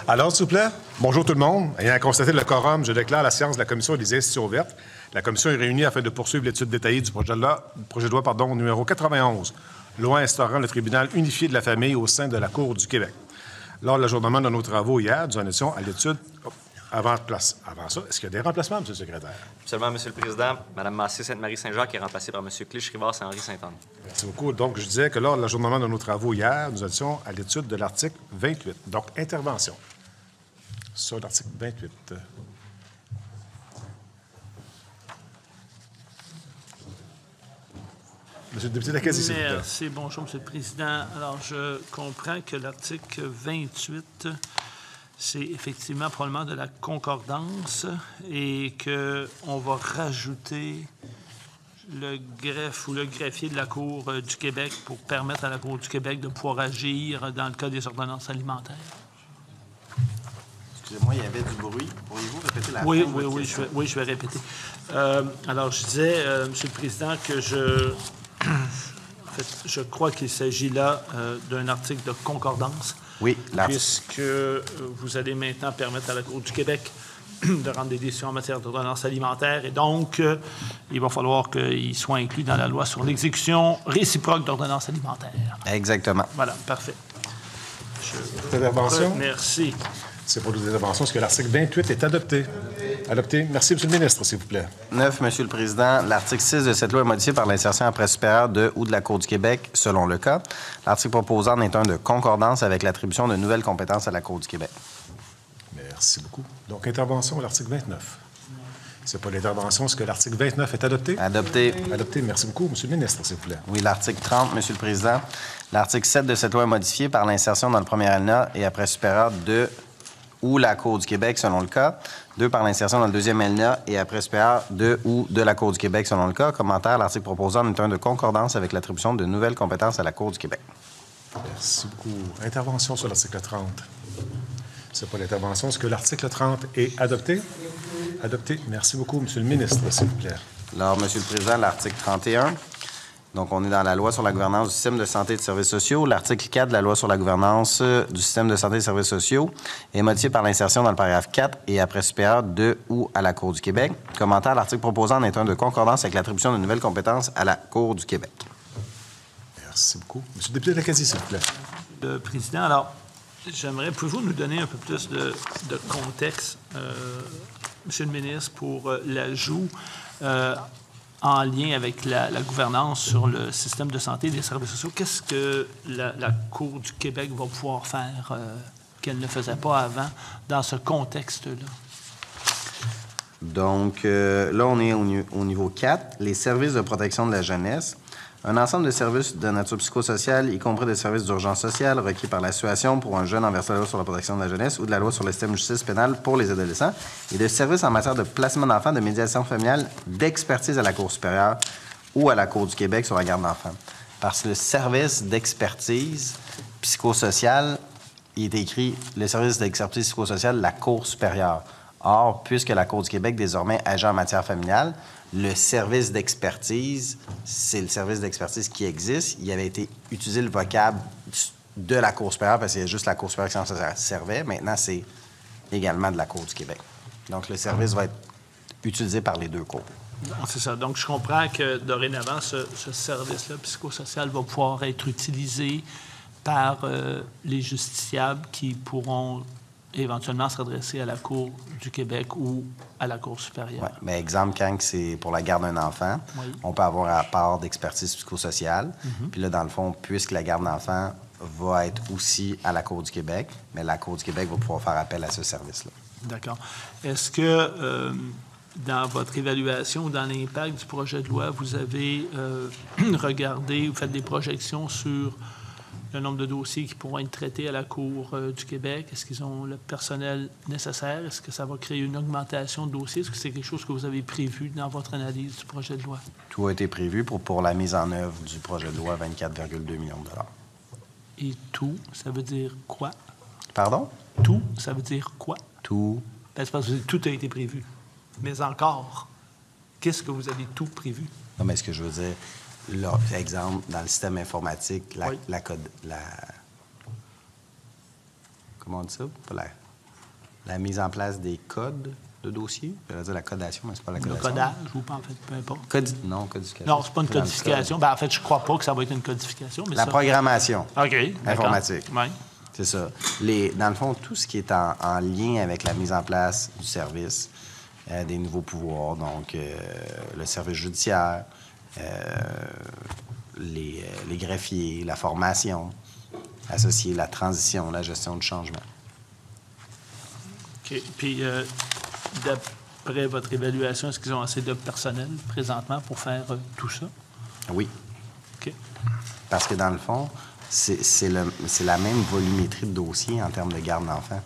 Alors, s'il vous plaît, bonjour tout le monde. Ayant constaté le quorum, je déclare la séance de la Commission des institutions ouvertes. La Commission est réunie afin de poursuivre l'étude détaillée du projet de loi numéro 91, loi instaurant le tribunal unifié de la famille au sein de la Cour du Québec. Lors de l'ajournement de nos travaux hier, nous en étions à l'étude... Avant ça, est-ce qu'il y a des remplacements, M. le secrétaire? Absolument, M. le Président. Mme Massé-Sainte-Marie-Saint-Jacques est remplacée par M. Clich-Rivard et Henri Saint-Anne. Merci beaucoup. Donc, je disais que lors de l'ajournement de nos travaux hier, nous étions à l'étude de l'article 28. Donc, intervention sur l'article 28. Monsieur le député Lacazzi, s'il vous plaît. Merci. Bonjour, M. le Président. Alors, je comprends que l'article 28... c'est effectivement probablement de la concordance et qu'on va rajouter le greffe ou le greffier de la Cour du Québec pour permettre à la Cour du Québec de pouvoir agir dans le cas des ordonnances alimentaires. Excusez-moi, il y avait du bruit. Pourriez-vous répéter la Oui, je vais répéter. Alors, je disais, M. le Président, que je crois qu'il s'agit là d'un article de concordance. Oui, puisque vous allez maintenant permettre à la Cour du Québec de rendre des décisions en matière d'ordonnance alimentaire et donc il va falloir qu'il soit inclus dans la loi sur l'exécution réciproque d'ordonnance alimentaire. Exactement. Voilà, parfait. Intervention? Merci. C'est pour les interventions. Est-ce que l'article 28 est adopté? Adopté. Merci, M. le ministre, s'il vous plaît. 9, M. le Président. L'article 6 de cette loi est modifié par l'insertion après supérieure de ou de la Cour du Québec, selon le cas. L'article proposé en est un de concordance avec l'attribution de nouvelles compétences à la Cour du Québec. Merci beaucoup. Donc, intervention à l'article 29. C'est pas l'intervention. Est-ce que l'article 29 est adopté? Adopté. Adopté. Merci beaucoup, M. le ministre, s'il vous plaît. Oui, l'article 30, M. le Président. L'article 7 de cette loi est modifié par l'insertion dans le premier alinéa et après supérieure de ou la Cour du Québec, selon le cas. 2, par l'insertion dans le deuxième alinéa et après supérieur de ou de la Cour du Québec, selon le cas. Commentaire, l'article proposé en est un de concordance avec l'attribution de nouvelles compétences à la Cour du Québec. Merci beaucoup. Intervention sur l'article 30. C'est pas l'intervention. Est-ce que l'article 30 est adopté? Adopté. Merci beaucoup, M. le ministre, s'il vous plaît. Alors, M. le Président, l'article 31. Donc, on est dans la loi sur la gouvernance du système de santé et de services sociaux. L'article 4 de la loi sur la gouvernance du système de santé et de services sociaux est modifié par l'insertion dans le paragraphe 4 et après supérieur de ou à la Cour du Québec. Commentaire, l'article proposé en est un de concordance avec l'attribution de nouvelles compétences à la Cour du Québec. Merci beaucoup. Monsieur le député Lacazzi, s'il vous plaît. Le Président, alors, pouvez-vous nous donner un peu plus de contexte, Monsieur le ministre, pour l'ajout en lien avec la gouvernance sur le système de santé et des services sociaux? Qu'est-ce que la Cour du Québec va pouvoir faire qu'elle ne faisait pas avant dans ce contexte-là? Donc, là, on est au niveau 4, les services de protection de la jeunesse. Un ensemble de services de nature psychosociale, y compris des services d'urgence sociale requis par la situation pour un jeune en vertu de la loi sur la protection de la jeunesse ou de la loi sur le système de justice pénale pour les adolescents, et de services en matière de placement d'enfants, de médiation familiale, d'expertise à la Cour supérieure ou à la Cour du Québec sur la garde d'enfants. Parce que le service d'expertise psychosociale, il est écrit le service d'expertise psychosociale, la Cour supérieure. Or, puisque la Cour du Québec désormais agit en matière familiale, le service d'expertise, c'est le service d'expertise qui existe. Il avait été utilisé le vocable de la Cour supérieure parce qu'il y a juste la Cour supérieure qui s'en servait. Maintenant, c'est également de la Cour du Québec. Donc, le service va être utilisé par les deux cours. C'est ça. Donc, je comprends que dorénavant, ce service-là psychosocial va pouvoir être utilisé par les justiciables qui pourront éventuellement se redresser à la Cour du Québec ou à la Cour supérieure. Oui, mais exemple, quand c'est pour la garde d'un enfant, oui, on peut avoir un rapport d'expertise psychosociale. Puis là, dans le fond, puisque la garde d'enfant va être aussi à la Cour du Québec, mais la Cour du Québec va pouvoir faire appel à ce service-là. D'accord. Est-ce que dans votre évaluation ou dans l'impact du projet de loi, vous avez regardé ou fait des projections sur le nombre de dossiers qui pourront être traités à la Cour du Québec? Est-ce qu'ils ont le personnel nécessaire? Est-ce que ça va créer une augmentation de dossiers? Est-ce que c'est quelque chose que vous avez prévu dans votre analyse du projet de loi? Tout a été prévu pour la mise en œuvre du projet de loi, 24,2 millions de dollars. Et tout, ça veut dire quoi? Pardon? Tout, ça veut dire quoi? Tout. Ben, c'est parce que tout a été prévu. Mais encore, qu'est-ce que vous avez tout prévu? Non, mais ce que je veux dire... Là, exemple, dans le système informatique, oui, comment on dit ça? La mise en place des codes de dossier. Je vais dire la codation, mais c'est pas la Le codation. codage, ou pas, en fait, peu importe. Non, codification. Non, c'est pas une dans le codification. code. Ben, en fait, je crois pas que ça va être une codification, mais La ça... programmation OK, d'accord. informatique. Oui. C'est ça. Dans le fond, tout ce qui est en lien avec la mise en place du service, des nouveaux pouvoirs, donc le service judiciaire, les greffiers, la formation associée, la transition, la gestion du changement. OK. Puis, d'après votre évaluation, est-ce qu'ils ont assez de personnel présentement pour faire tout ça? Oui, OK. parce que dans le fond, c'est la même volumétrie de dossiers en termes de garde d'enfants.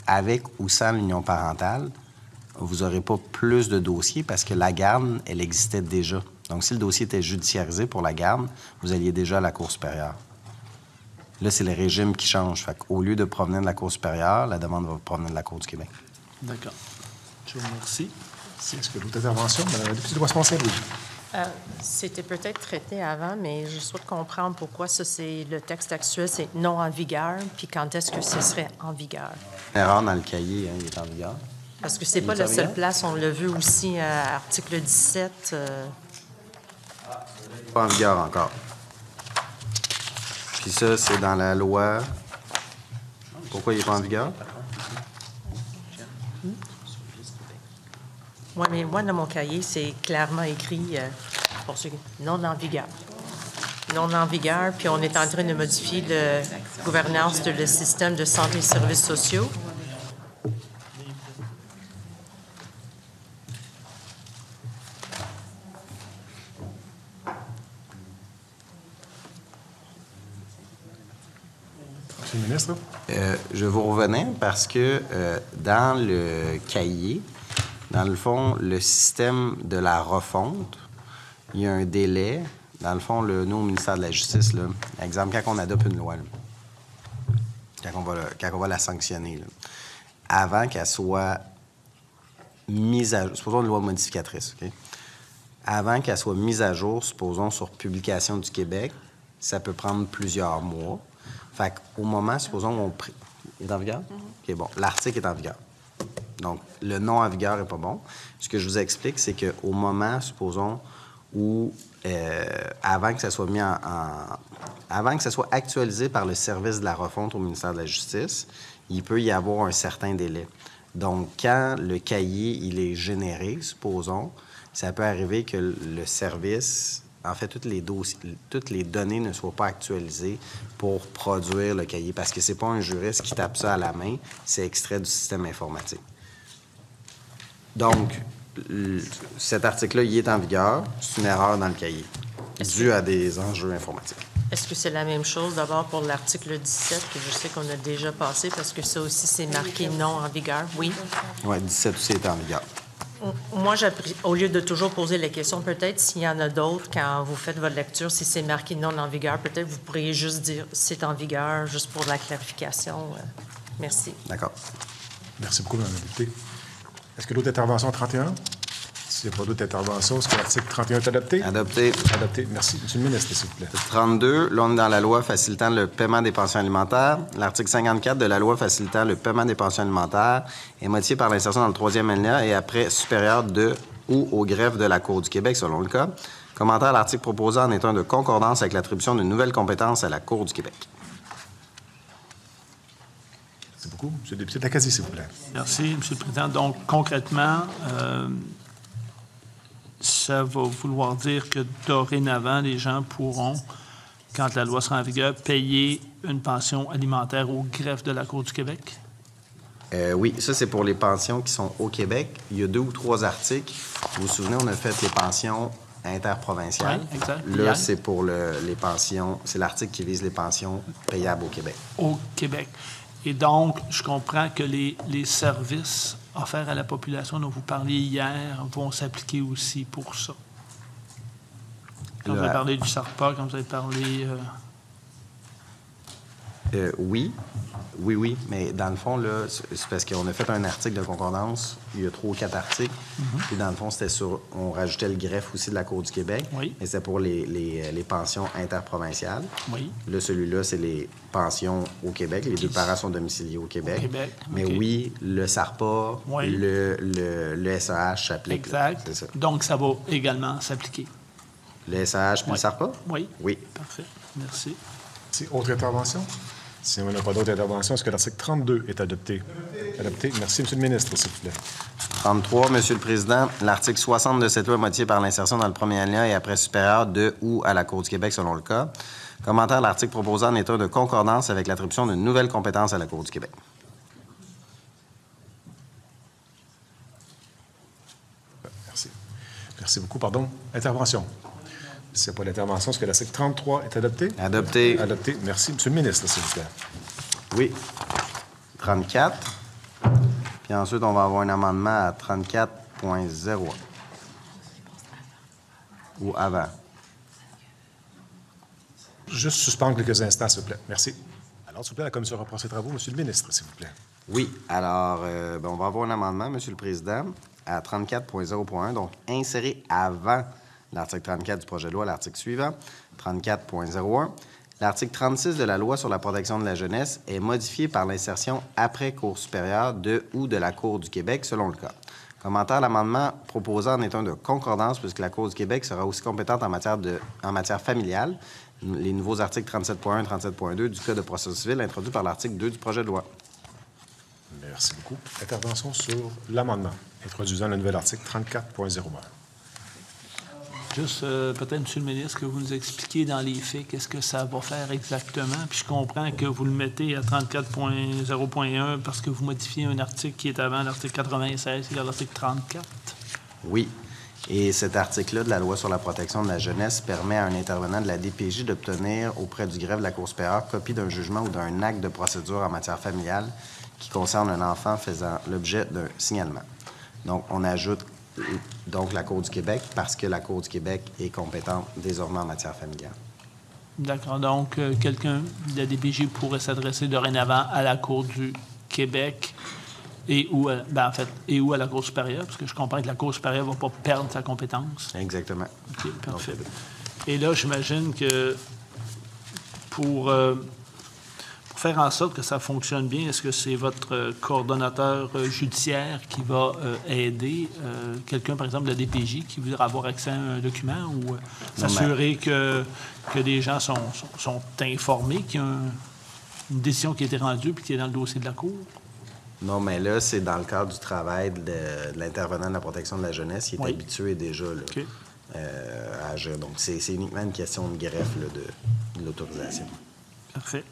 Avec ou sans l'union parentale, vous n'aurez pas plus de dossiers parce que la garde, elle existait déjà. Donc, si le dossier était judiciarisé pour la garde, vous alliez déjà à la Cour supérieure. Là, c'est le régime qui change. Fait qu'au lieu de provenir de la Cour supérieure, la demande va provenir de la Cour du Québec. D'accord. Je vous remercie. Est-ce que d'autres interventions? Madame la députée de Westmontréal, oui. C'était peut-être traité avant, mais je souhaite comprendre pourquoi ça, c'est le texte actuel, c'est non en vigueur, puis quand est-ce que ce serait en vigueur? Erreur dans le cahier, il est en vigueur. Parce que c'est pas Il est en la seule vigueur? place, on l'a vu aussi à article 17. Pas en vigueur encore. Puis ça, c'est dans la loi. Pourquoi il n'est pas en vigueur? Oui, mais moi, dans mon cahier, c'est clairement écrit pour ceux non en vigueur. Non en vigueur, puis on est en train de modifier la gouvernance de le système de santé et services sociaux. Monsieur le ministre? Je vais vous revenir parce que dans le cahier, dans le fond, le système de la refonte, il y a un délai. Dans le fond, nous, au ministère de la Justice, là, exemple, quand on adopte une loi, là, quand on va la sanctionner, là, avant qu'elle soit mise à jour, supposons une loi modificatrice, OK? Avant qu'elle soit mise à jour, supposons sur Publication du Québec, ça peut prendre plusieurs mois. Fait qu'au moment, supposons il est en vigueur? OK, bon. L'article est en vigueur. Donc, le non en vigueur n'est pas bon. Ce que je vous explique, c'est qu'au moment, supposons, où, avant que ça soit mis avant que ça soit actualisé par le service de la refonte au ministère de la Justice, il peut y avoir un certain délai. Donc, quand le cahier, il est généré, supposons, ça peut arriver que le service, en fait, toutes les données ne soient pas actualisées pour produire le cahier, parce que c'est pas un juriste qui tape ça à la main, c'est extrait du système informatique. Donc, cet article-là, il est en vigueur. C'est une erreur dans le cahier, due à des enjeux informatiques. Est-ce que c'est la même chose d'abord pour l'article 17, que je sais qu'on a déjà passé, parce que ça aussi, c'est marqué non en vigueur? Oui. Oui, 17 aussi est en vigueur. Moi, au lieu de toujours poser la question, peut-être s'il y en a d'autres, quand vous faites votre lecture, si c'est marqué non en vigueur, peut-être vous pourriez juste dire c'est en vigueur, juste pour la clarification. Merci. D'accord. Merci beaucoup, Mme la députée. Est-ce que d'autres interventions 31? S'il n'y a pas d'autres interventions, est-ce que l'article 31 est adopté? Adopté. Adopté. Merci. Monsieur le ministre, s'il vous plaît. 32, là, on est dans la loi facilitant le paiement des pensions alimentaires. L'article 54 de la loi facilitant le paiement des pensions alimentaires est modifié par l'insertion dans le 3e alinéa et après supérieur de ou au greffe de la Cour du Québec, selon le cas. Commentaire à l'article proposé en est un de concordance avec l'attribution d'une nouvelle compétence à la Cour du Québec. Merci beaucoup. Monsieur le député d'Acadie, s'il vous plaît. Merci, M. le Président. Donc, concrètement, ça va vouloir dire que dorénavant, les gens pourront, quand la loi sera en vigueur, payer une pension alimentaire au greffe de la Cour du Québec? Oui, ça, c'est pour les pensions qui sont au Québec. Il y a 2 ou 3 articles. Vous vous souvenez, on a fait les pensions interprovinciales. Oui, exact. Là, Hier. c'est pour les pensions, c'est l'article qui vise les pensions payables au Québec. Au Québec. Et donc, je comprends que les services offerts à la population dont vous parliez hier vont s'appliquer aussi pour ça. Quand vous avez parlé du SARPA, quand vous avez parlé... Oui. Oui, mais dans le fond, là, c'est parce qu'on a fait un article de concordance, il y a 3 ou 4 articles, puis dans le fond, c'était sur, on rajoutait le greffe aussi de la Cour du Québec, Oui. et c'était pour les pensions interprovinciales. Oui. Là, celui-là, c'est les pensions au Québec, les 2 parents sont domiciliés au Québec. Québec, Mais OK. oui, le SARPA, Oui. le SAH s'applique. là. Exact. C'est ça. Donc, ça va également s'appliquer. Le SAH puis Oui. le SARPA? Oui. Oui. Parfait. Merci. Merci. Autre intervention? Si on n'a pas d'autres interventions, est-ce que l'article 32 est adopté? Adopté. Merci, M. le ministre, s'il vous plaît. 33, Monsieur le Président, l'article 60 de cette loi est modifié par l'insertion dans le premier alinéa et après supérieur de ou à la Cour du Québec selon le cas. Commentaire, l'article proposé en état de concordance avec l'attribution d'une nouvelle compétence à la Cour du Québec. Merci. Merci beaucoup. Pardon. Intervention. S'il n'y a pas d'intervention, est-ce que l'article 33 est adopté? Adopté. Adopté. Merci. Monsieur le ministre, s'il vous plaît. Oui. 34. Puis ensuite, on va avoir un amendement à 34.01. Ou avant. Juste suspendre quelques instants, s'il vous plaît. Merci. Alors, s'il vous plaît, la commission reprend ses travaux. Monsieur le ministre, s'il vous plaît. Oui. Alors, on va avoir un amendement, Monsieur le Président, à 34.0.1, donc inséré avant l'article 34 du projet de loi, l'article suivant, 34.01. L'article 36 de la Loi sur la protection de la jeunesse est modifié par l'insertion après Cour supérieure de ou de la Cour du Québec, selon le cas. Commentaire, l'amendement proposé en étant de concordance, puisque la Cour du Québec sera aussi compétente en matière familiale. Les nouveaux articles 37.1 et 37.2 du Code de procédure civile introduits par l'article 2 du projet de loi. Merci beaucoup. Intervention sur l'amendement introduisant le nouvel article 34.01. Juste, peut-être, Monsieur le ministre, que vous nous expliquiez dans les faits qu'est-ce que ça va faire exactement. Puis je comprends que vous le mettez à 34.0.1 parce que vous modifiez un article qui est avant l'article 96, c'est l'article 34. Oui. Et cet article-là de la Loi sur la protection de la jeunesse permet à un intervenant de la DPJ d'obtenir auprès du greffe de la Cour supérieure copie d'un jugement ou d'un acte de procédure en matière familiale qui concerne un enfant faisant l'objet d'un signalement. Donc, on ajoute donc la Cour du Québec parce que la Cour du Québec est compétente désormais en matière familiale. D'accord. Donc, quelqu'un de la DPJ pourrait s'adresser dorénavant à la Cour du Québec et ou à la Cour supérieure, parce que je comprends que la Cour supérieure ne va pas perdre sa compétence. Exactement. OK, parfait. Et là, j'imagine que pour faire en sorte que ça fonctionne bien, est-ce que c'est votre coordonnateur judiciaire qui va aider quelqu'un, par exemple, de la DPJ, qui voudra avoir accès à un document ou s'assurer que les gens sont informés qu'il y a une décision qui a été rendue puis qui est dans le dossier de la Cour? Non, mais là, c'est dans le cadre du travail de l'intervenant de la protection de la jeunesse qui est Oui. habitué déjà là, OK. à agir. Donc, c'est uniquement une question de greffe là, de l'autorisation. Parfait.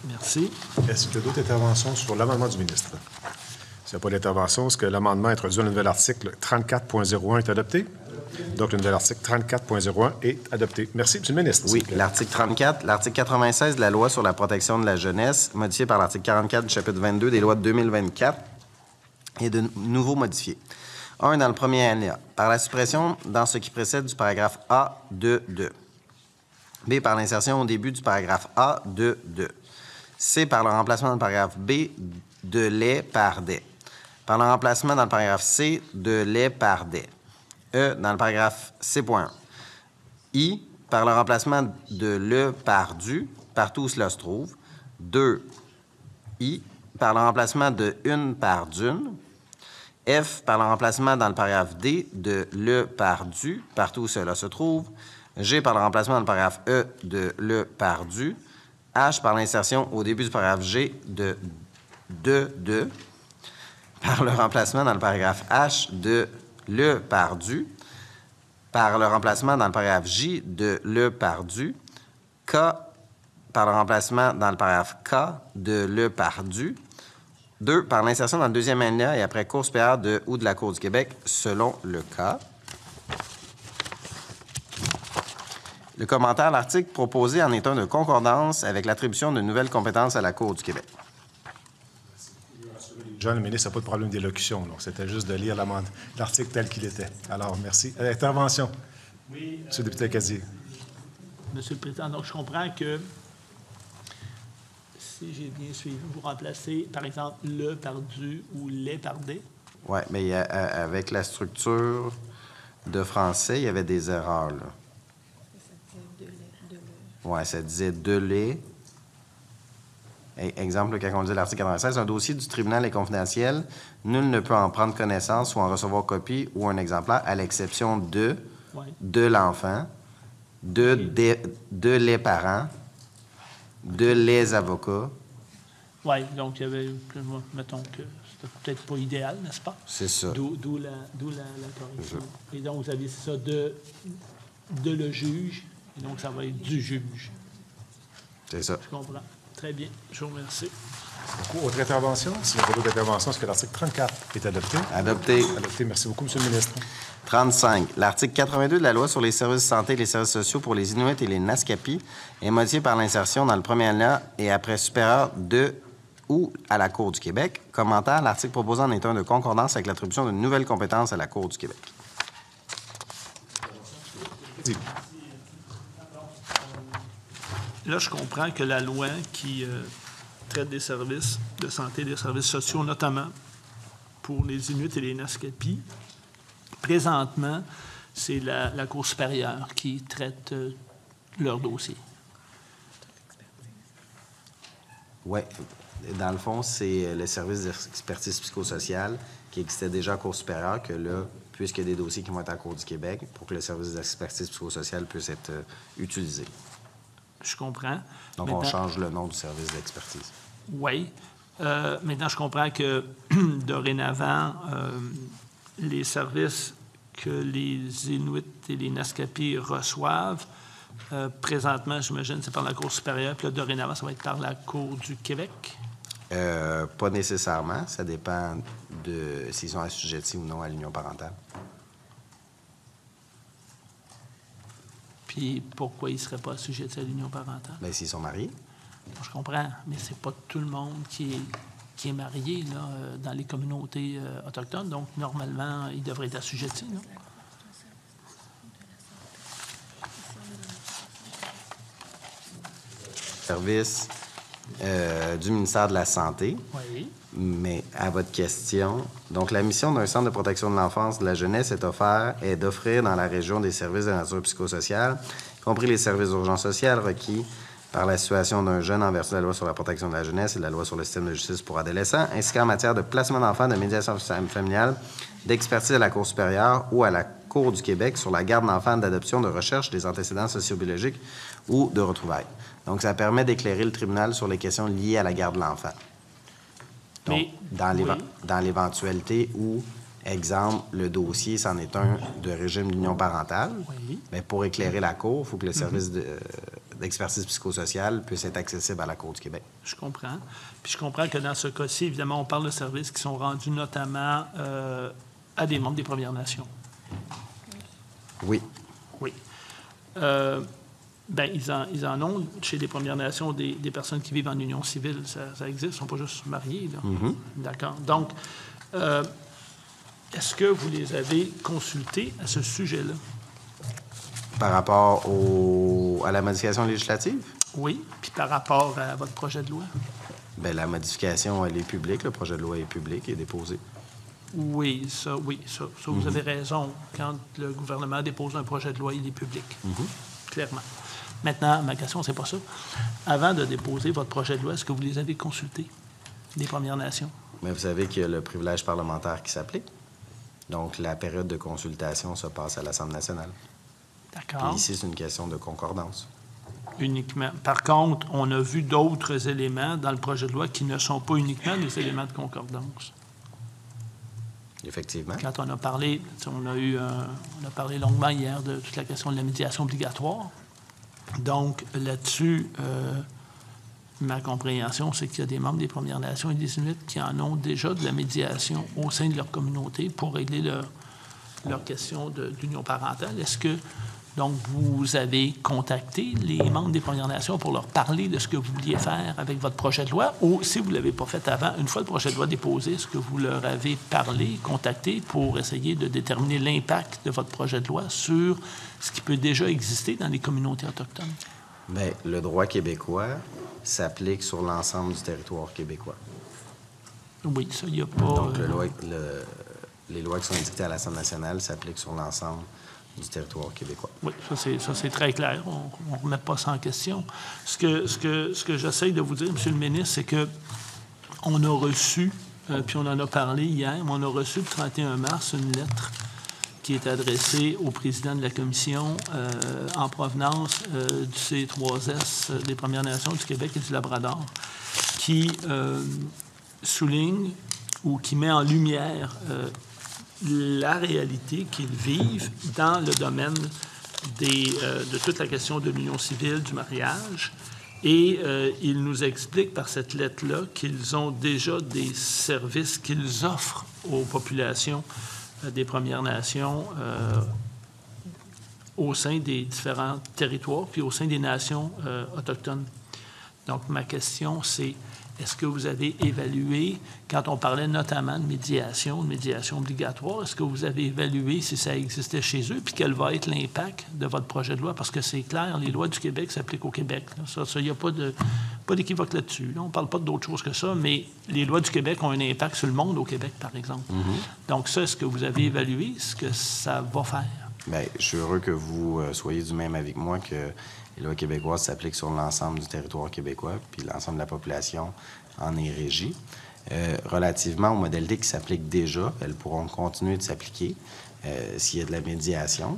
Merci. Est-ce qu'il y a d'autres interventions sur l'amendement du ministre? S'il n'y a pas d'intervention, est-ce que l'amendement introduisant le nouvel article 34.01 est adopté? Donc, le nouvel article 34.01 est adopté. Merci, M. le ministre. Oui, l'article 34, l'article 96 de la Loi sur la protection de la jeunesse, modifié par l'article 44 du chapitre 22 des lois de 2024, est de nouveau modifié. 1. Dans le premier alinéa, par la suppression dans ce qui précède du paragraphe A de 2. B. Par l'insertion au début du paragraphe A de 2. C. Par le remplacement dans le paragraphe B de les par des. Par le remplacement dans le paragraphe C de les par des. E. Dans le paragraphe C.1. I. Par le remplacement de le par du, partout où cela se trouve. 2. I. Par le remplacement de une par d'une. F. Par le remplacement dans le paragraphe D de le par du, partout où cela se trouve. G. Par le remplacement dans le paragraphe E de le par du. H. Par l'insertion au début du paragraphe G de. Par le remplacement dans le paragraphe H de le par du. Par le remplacement dans le paragraphe J de le par du. K. Par le remplacement dans le paragraphe K de le par du. 2. Par l'insertion dans le deuxième alinéa et après Cour supérieure de ou de la Cour du Québec, selon le cas. Le commentaire, l'article proposé en état de concordance avec l'attribution de nouvelles compétences à la Cour du Québec. Jean, le ministre n'a pas de problème d'élocution, donc c'était juste de lire l'article tel qu'il était. Alors, merci. Intervention. Oui. Monsieur le député Cadier. Monsieur le Président, donc je comprends que si j'ai bien suivi, vous remplacez, par exemple, le par du ou les par des? Oui, mais avec la structure de français, il y avait des erreurs, là. Oui, ça disait de les. Exemple, quand on dit l'article 96, un dossier du tribunal est confidentiel. Nul ne peut en prendre connaissance ou en recevoir copie ou un exemplaire, à l'exception de l'enfant, de les parents, de les avocats. Oui, donc il y avait, mettons que c'était peut-être pas idéal, n'est-ce pas? C'est ça. D'où la correction. Et donc, vous avez ça de le juge, et donc ça va être du juge. C'est ça. Je comprends. Très bien. Je vous remercie. Beaucoup. Autre intervention? S'il n'y a pas d'autres interventions, est-ce que l'article 34 est adopté? Adopté. Adopté. Merci beaucoup, M. le ministre. 35. L'article 82 de la Loi sur les services de santé et les services sociaux pour les Inuits et les Naskapi est modifié par l'insertion dans le premier alinéa et après supérieur de ou à la Cour du Québec. Commentaire, l'article proposé en est un de concordance avec l'attribution de nouvelles compétences à la Cour du Québec. Là, je comprends que la loi qui traite des services de santé et des services sociaux, notamment pour les Inuits et les Naskapi, présentement, c'est la Cour supérieure qui traite leur dossier. Oui. Dans le fond, c'est le service d'expertise psychosociale qui existait déjà à Cour supérieure, que là, puisqu'il y a des dossiers qui vont être à la Cour du Québec, pour que le service d'expertise psychosociale puisse être utilisé. Je comprends. Donc, maintenant, on change le nom du service d'expertise. Oui. Maintenant, je comprends que dorénavant, les services que les Inuits et les Naskapi reçoivent, présentement, j'imagine, c'est par la Cour supérieure, puis là, dorénavant, ça va être par la Cour du Québec? Pas nécessairement. Ça dépend de s'ils sont assujettis ou non à l'union parentale. Puis pourquoi ils ne seraient pas assujettis à l'union parentale? Bien, s'ils sont mariés. Je comprends, mais c'est pas tout le monde qui est marié là, dans les communautés autochtones. Donc, normalement, ils devraient être assujettis, non? Service du ministère de la Santé. Oui. Mais à votre question, donc la mission d'un centre de protection de l'enfance et de la jeunesse est d'offrir dans la région des services de nature psychosociale, y compris les services d'urgence sociale requis par la situation d'un jeune en vertu de la loi sur la protection de la jeunesse et de la loi sur le système de justice pour adolescents, ainsi qu'en matière de placement d'enfants, de médiation familiale, d'expertise à la Cour supérieure ou à la Cour du Québec sur la garde d'enfants, d'adoption, de recherche des antécédents sociobiologiques ou de retrouvailles. Donc, ça permet d'éclairer le tribunal sur les questions liées à la garde de l'enfant. Donc, dans l'éventualité où, exemple, le dossier, c'en est un de régime d'union parentale, mais pour éclairer la Cour, il faut que le service d'expertise psychosociale puisse être accessible à la Cour du Québec. Je comprends. Puis je comprends que dans ce cas-ci, évidemment, on parle de services qui sont rendus notamment à des membres des Premières Nations. Oui. Oui. Bien, ils en ont chez les Premières Nations des personnes qui vivent en union civile. Ça existe, ils ne sont pas juste mariés. Là. Mm-hmm. D'accord. Donc, est-ce que vous les avez consultés à ce sujet-là? Par rapport à la modification législative? Oui. Puis par rapport à votre projet de loi? Bien, la modification, elle est publique. Le projet de loi est public et déposé. Oui, ça, vous avez raison. Quand le gouvernement dépose un projet de loi, il est public. Clairement. Maintenant, ma question, c'est pas ça. Avant de déposer votre projet de loi, est-ce que vous les avez consultés, les Premières Nations? Mais vous savez qu'il y a le privilège parlementaire qui s'applique. Donc, la période de consultation se passe à l'Assemblée nationale. D'accord. Puis ici, c'est une question de concordance. Uniquement. Par contre, on a vu d'autres éléments dans le projet de loi qui ne sont pas uniquement des éléments de concordance. Effectivement. Quand on a parlé, on a parlé longuement hier de toute la question de la médiation obligatoire. Donc, là-dessus, ma compréhension, c'est qu'il y a des membres des Premières Nations et des Inuits qui en ont déjà de la médiation au sein de leur communauté pour régler leur question d'union parentale. Est-ce que, donc, vous avez contacté les membres des Premières Nations pour leur parler de ce que vous vouliez faire avec votre projet de loi? Ou, si vous ne l'avez pas fait avant, une fois le projet de loi déposé, est-ce que vous leur avez parlé, contacté pour essayer de déterminer l'impact de votre projet de loi sur ce qui peut déjà exister dans les communautés autochtones? Bien, le droit québécois s'applique sur l'ensemble du territoire québécois. Oui, ça, il n'y a pas... Donc, les lois qui sont édictées à l'Assemblée nationale s'appliquent sur l'ensemble du territoire québécois. Oui, ça c'est très clair. On ne remet pas ça en question. Ce que j'essaie de vous dire, M. le ministre, c'est que on a reçu, puis on en a parlé hier, mais on a reçu le 31 mars une lettre qui est adressée au président de la commission en provenance du C3S des Premières Nations du Québec et du Labrador, qui souligne ou qui met en lumière la réalité qu'ils vivent dans le domaine de toute la question de l'union civile, du mariage. Et ils nous expliquent par cette lettre-là qu'ils ont déjà des services qu'ils offrent aux populations des Premières Nations au sein des différents territoires, puis au sein des nations autochtones. Donc, ma question, c'est: est-ce que vous avez évalué, quand on parlait notamment de médiation obligatoire, est-ce que vous avez évalué si ça existait chez eux, puis quel va être l'impact de votre projet de loi? Parce que c'est clair, les lois du Québec s'appliquent au Québec. Là. Ça, il n'y a pas d'équivoque là-dessus. Là. On ne parle pas d'autre chose que ça, mais les lois du Québec ont un impact sur le monde au Québec, par exemple. Donc ça, est-ce que vous avez évalué ce que ça va faire? Bien, je suis heureux que vous soyez du même avis que moi, que les lois québécoises s'appliquent sur l'ensemble du territoire québécois, puis l'ensemble de la population en est régie. Relativement aux modalités qui s'appliquent déjà, elles pourront continuer de s'appliquer s'il y a de la médiation.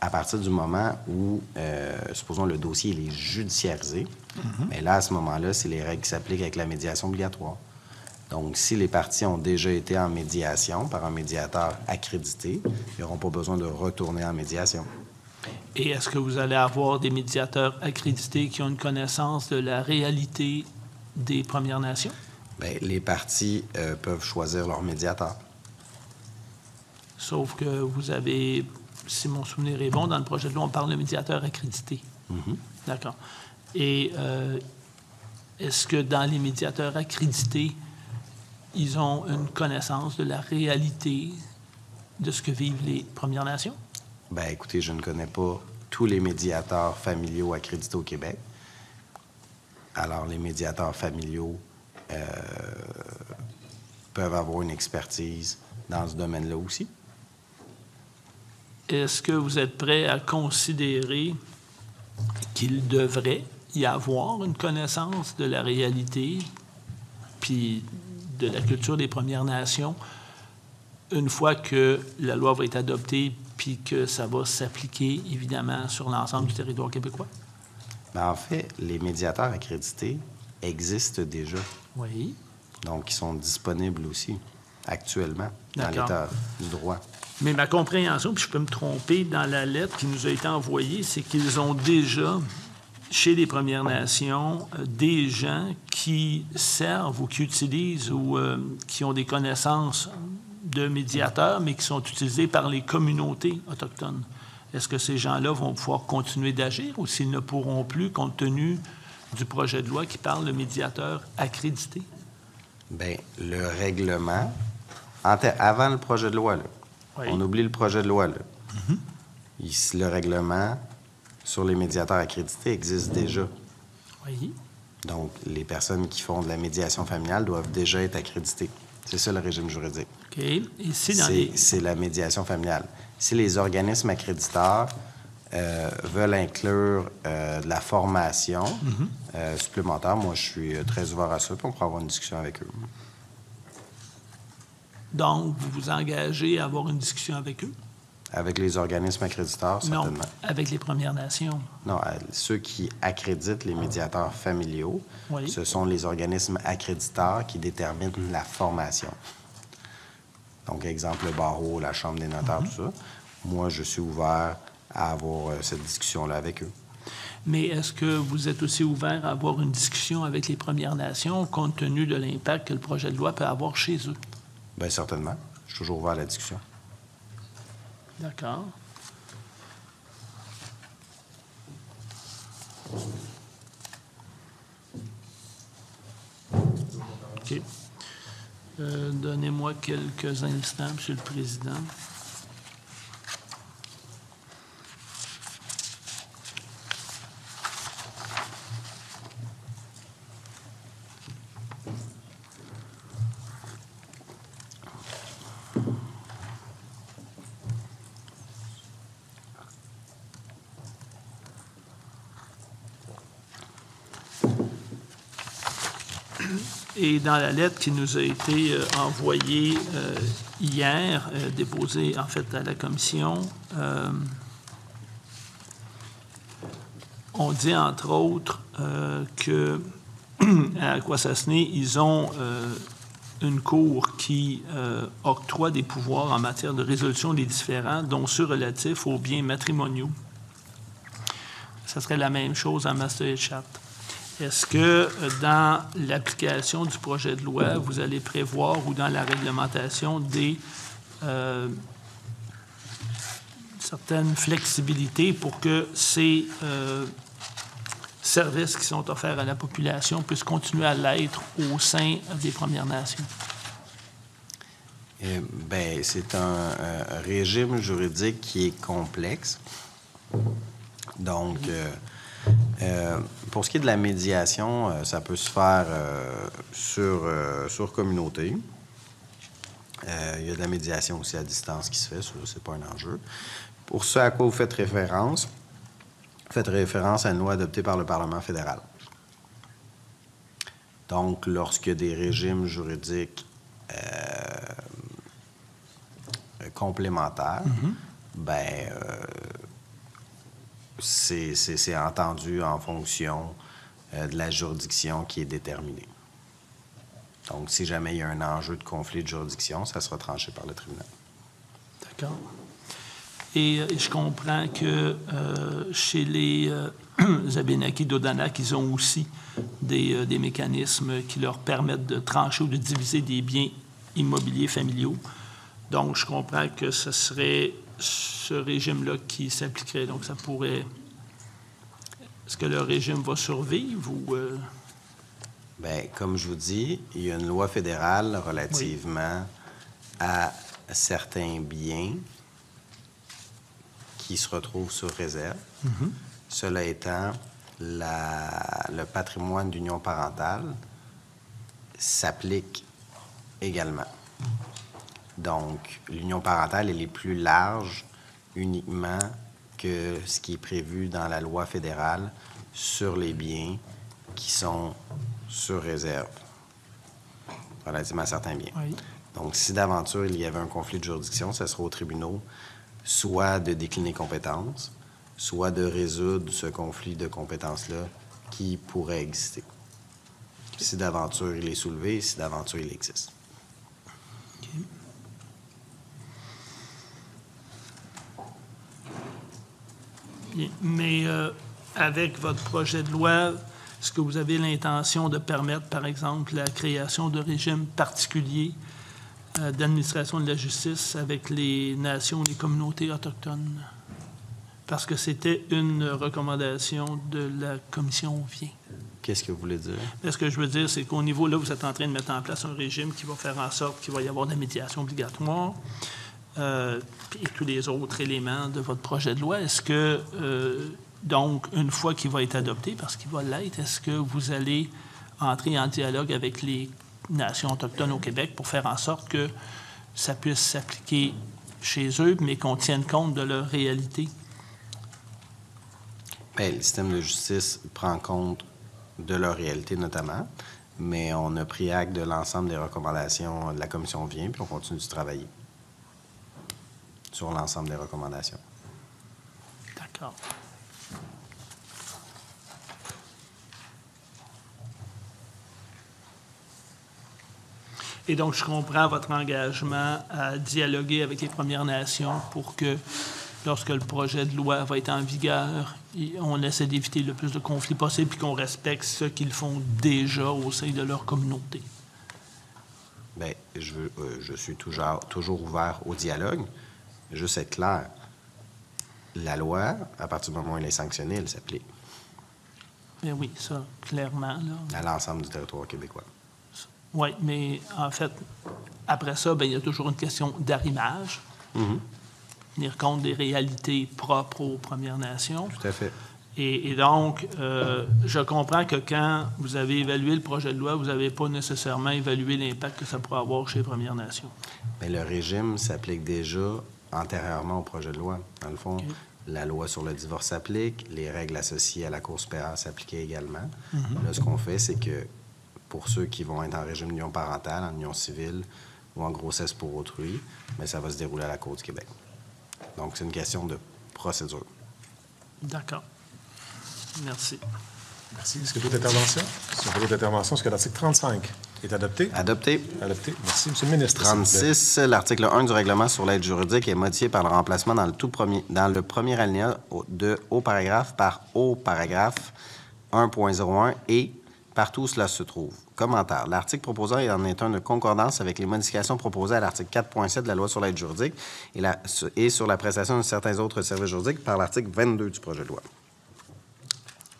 À partir du moment où, supposons, le dossier il est judiciarisé, mais là, à ce moment-là, c'est les règles qui s'appliquent avec la médiation obligatoire. Donc, si les parties ont déjà été en médiation par un médiateur accrédité, ils n'auront pas besoin de retourner en médiation. Et est-ce que vous allez avoir des médiateurs accrédités qui ont une connaissance de la réalité des Premières Nations? Bien, les parties peuvent choisir leur médiateur. Sauf que vous avez, si mon souvenir est bon, dans le projet de loi, on parle de médiateur accrédité. D'accord. Et est-ce que dans les médiateurs accrédités, ils ont une connaissance de la réalité de ce que vivent les Premières Nations? Bien, écoutez, je ne connais pas tous les médiateurs familiaux accrédités au Québec. Alors, les médiateurs familiaux peuvent avoir une expertise dans ce domaine-là aussi. Est-ce que vous êtes prêt à considérer qu'il devrait y avoir une connaissance de la réalité puis de la culture des Premières Nations une fois que la loi va être adoptée puis que ça va s'appliquer, évidemment, sur l'ensemble du territoire québécois? Bien, en fait, les médiateurs accrédités existent déjà. Oui. Donc, ils sont disponibles aussi, actuellement, dans l'état du droit. Mais ma compréhension, puis je peux me tromper, dans la lettre qui nous a été envoyée, c'est qu'ils ont déjà, chez les Premières Nations, des gens qui servent ou qui utilisent ou qui ont des connaissances de médiateurs, mais qui sont utilisés par les communautés autochtones. Est-ce que ces gens-là vont pouvoir continuer d'agir ou s'ils ne pourront plus, compte tenu du projet de loi qui parle de médiateurs accrédités? Bien, le règlement, avant le projet de loi, là, oui. On oublie le projet de loi, là. Ici, le règlement sur les médiateurs accrédités existe déjà. Oui. Donc, les personnes qui font de la médiation familiale doivent déjà être accréditées. C'est ça le régime juridique. OK. Et c'est la médiation familiale. Si les organismes accréditeurs veulent inclure de la formation supplémentaire, moi, je suis très ouvert à ça, puis on pourra avoir une discussion avec eux. Donc, vous vous engagez à avoir une discussion avec eux? Avec les organismes accréditeurs, certainement. Non, avec les Premières Nations. Non, ceux qui accréditent les médiateurs familiaux, oui. Ce sont les organismes accréditeurs qui déterminent la formation. Donc, exemple, le barreau, la Chambre des notaires, tout ça. Moi, je suis ouvert à avoir cette discussion-là avec eux. Mais est-ce que vous êtes aussi ouvert à avoir une discussion avec les Premières Nations compte tenu de l'impact que le projet de loi peut avoir chez eux? Bien, certainement. Je suis toujours ouvert à la discussion. D'accord. OK. Donnez-moi quelques instants, M. le Président. Et dans la lettre qui nous a été envoyée hier, déposée en fait à la commission, on dit entre autres que à Akwesasne, ils ont une cour qui octroie des pouvoirs en matière de résolution des différends, dont ceux relatifs aux biens matrimoniaux. Ça serait la même chose en Maastricht. Est-ce que dans l'application du projet de loi, vous allez prévoir ou dans la réglementation des certaines flexibilités pour que ces services qui sont offerts à la population puissent continuer à l'être au sein des Premières Nations? Bien, c'est un régime juridique qui est complexe. Donc, pour ce qui est de la médiation, ça peut se faire sur communauté. Il y a de la médiation aussi à distance qui se fait, ça, c'est pas un enjeu. Pour ce à quoi vous faites référence à une loi adoptée par le Parlement fédéral. Donc, lorsque des régimes juridiques complémentaires, c'est entendu en fonction de la juridiction qui est déterminée. Donc, si jamais il y a un enjeu de conflit de juridiction, ça sera tranché par le tribunal. D'accord. Et je comprends que chez les Abénaquis d'Odanak, ils ont aussi des mécanismes qui leur permettent de trancher ou de diviser des biens immobiliers familiaux. Donc, je comprends que ce serait ce régime-là qui s'appliquerait. Donc, ça pourrait... Est-ce que le régime va survivre ou... Bien, comme je vous dis, il y a une loi fédérale relativement à certains biens qui se retrouvent sur réserve. Cela étant, le patrimoine d'union parentale s'applique également. Donc, l'union parentale, elle est plus large uniquement que ce qui est prévu dans la loi fédérale sur les biens qui sont sur réserve, relativement à certains biens. Oui. Donc, si d'aventure il y avait un conflit de juridiction, ce sera aux tribunaux soit de décliner compétence, soit de résoudre ce conflit de compétences-là qui pourrait exister. Si d'aventure il est soulevé, si d'aventure il existe. Okay. Bien. Mais avec votre projet de loi, est-ce que vous avez l'intention de permettre, par exemple, la création de régimes particuliers d'administration de la justice avec les nations, les communautés autochtones? Parce que c'était une recommandation de la commission Vien. Qu'est-ce que vous voulez dire? Ce que je veux dire, c'est qu'au niveau, là, vous êtes en train de mettre en place un régime qui va faire en sorte qu'il va y avoir de la médiation obligatoire et tous les autres éléments de votre projet de loi. Est-ce que, donc, une fois qu'il va être adopté, parce qu'il va l'être, est-ce que vous allez entrer en dialogue avec les nations autochtones au Québec pour faire en sorte que ça puisse s'appliquer chez eux, mais qu'on tienne compte de leur réalité? Bien, le système de justice prend compte de leur réalité notamment, mais on a pris acte de l'ensemble des recommandations de la commission Vien, puis on continue de travailler sur l'ensemble des recommandations. D'accord. Et donc, je comprends votre engagement à dialoguer avec les Premières Nations pour que, lorsque le projet de loi va être en vigueur, on essaie d'éviter le plus de conflits possible puis qu'on respecte ce qu'ils font déjà au sein de leur communauté. Bien, je suis toujours ouvert au dialogue. Juste être clair, la loi, à partir du moment où elle est sanctionnée, elle s'applique. Bien oui, ça, clairement. Là. À l'ensemble du territoire québécois. Oui, mais en fait, après ça, bien, il y a toujours une question d'arrimage. Tenir compte des réalités propres aux Premières Nations. Tout à fait. Et donc, je comprends que quand vous avez évalué le projet de loi, vous n'avez pas nécessairement évalué l'impact que ça pourrait avoir chez les Premières Nations. Mais le régime s'applique déjà antérieurement au projet de loi. Dans le fond, Okay. La loi sur le divorce s'applique, les règles associées à la Cour supérieure s'appliquaient également. Là, ce qu'on fait, c'est que pour ceux qui vont être en régime d'union parentale, en union civile ou en grossesse pour autrui, mais ça va se dérouler à la Cour du Québec. Donc, c'est une question de procédure. D'accord. Merci. Merci. Est-ce que d'autres interventions? Si on a d'autres interventions, est-ce que l'article 35 est adopté? Adopté. Adopté. Merci, M. le ministre. s'il vous plaît. 36, l'article 1 du règlement sur l'aide juridique est modifié par le remplacement dans le premier alinéa de haut paragraphe par haut paragraphe 1.01 et partout où cela se trouve. Commentaire. L'article proposé en est un de concordance avec les modifications proposées à l'article 4.7 de la loi sur l'aide juridique et sur la prestation de certains autres services juridiques par l'article 22 du projet de loi.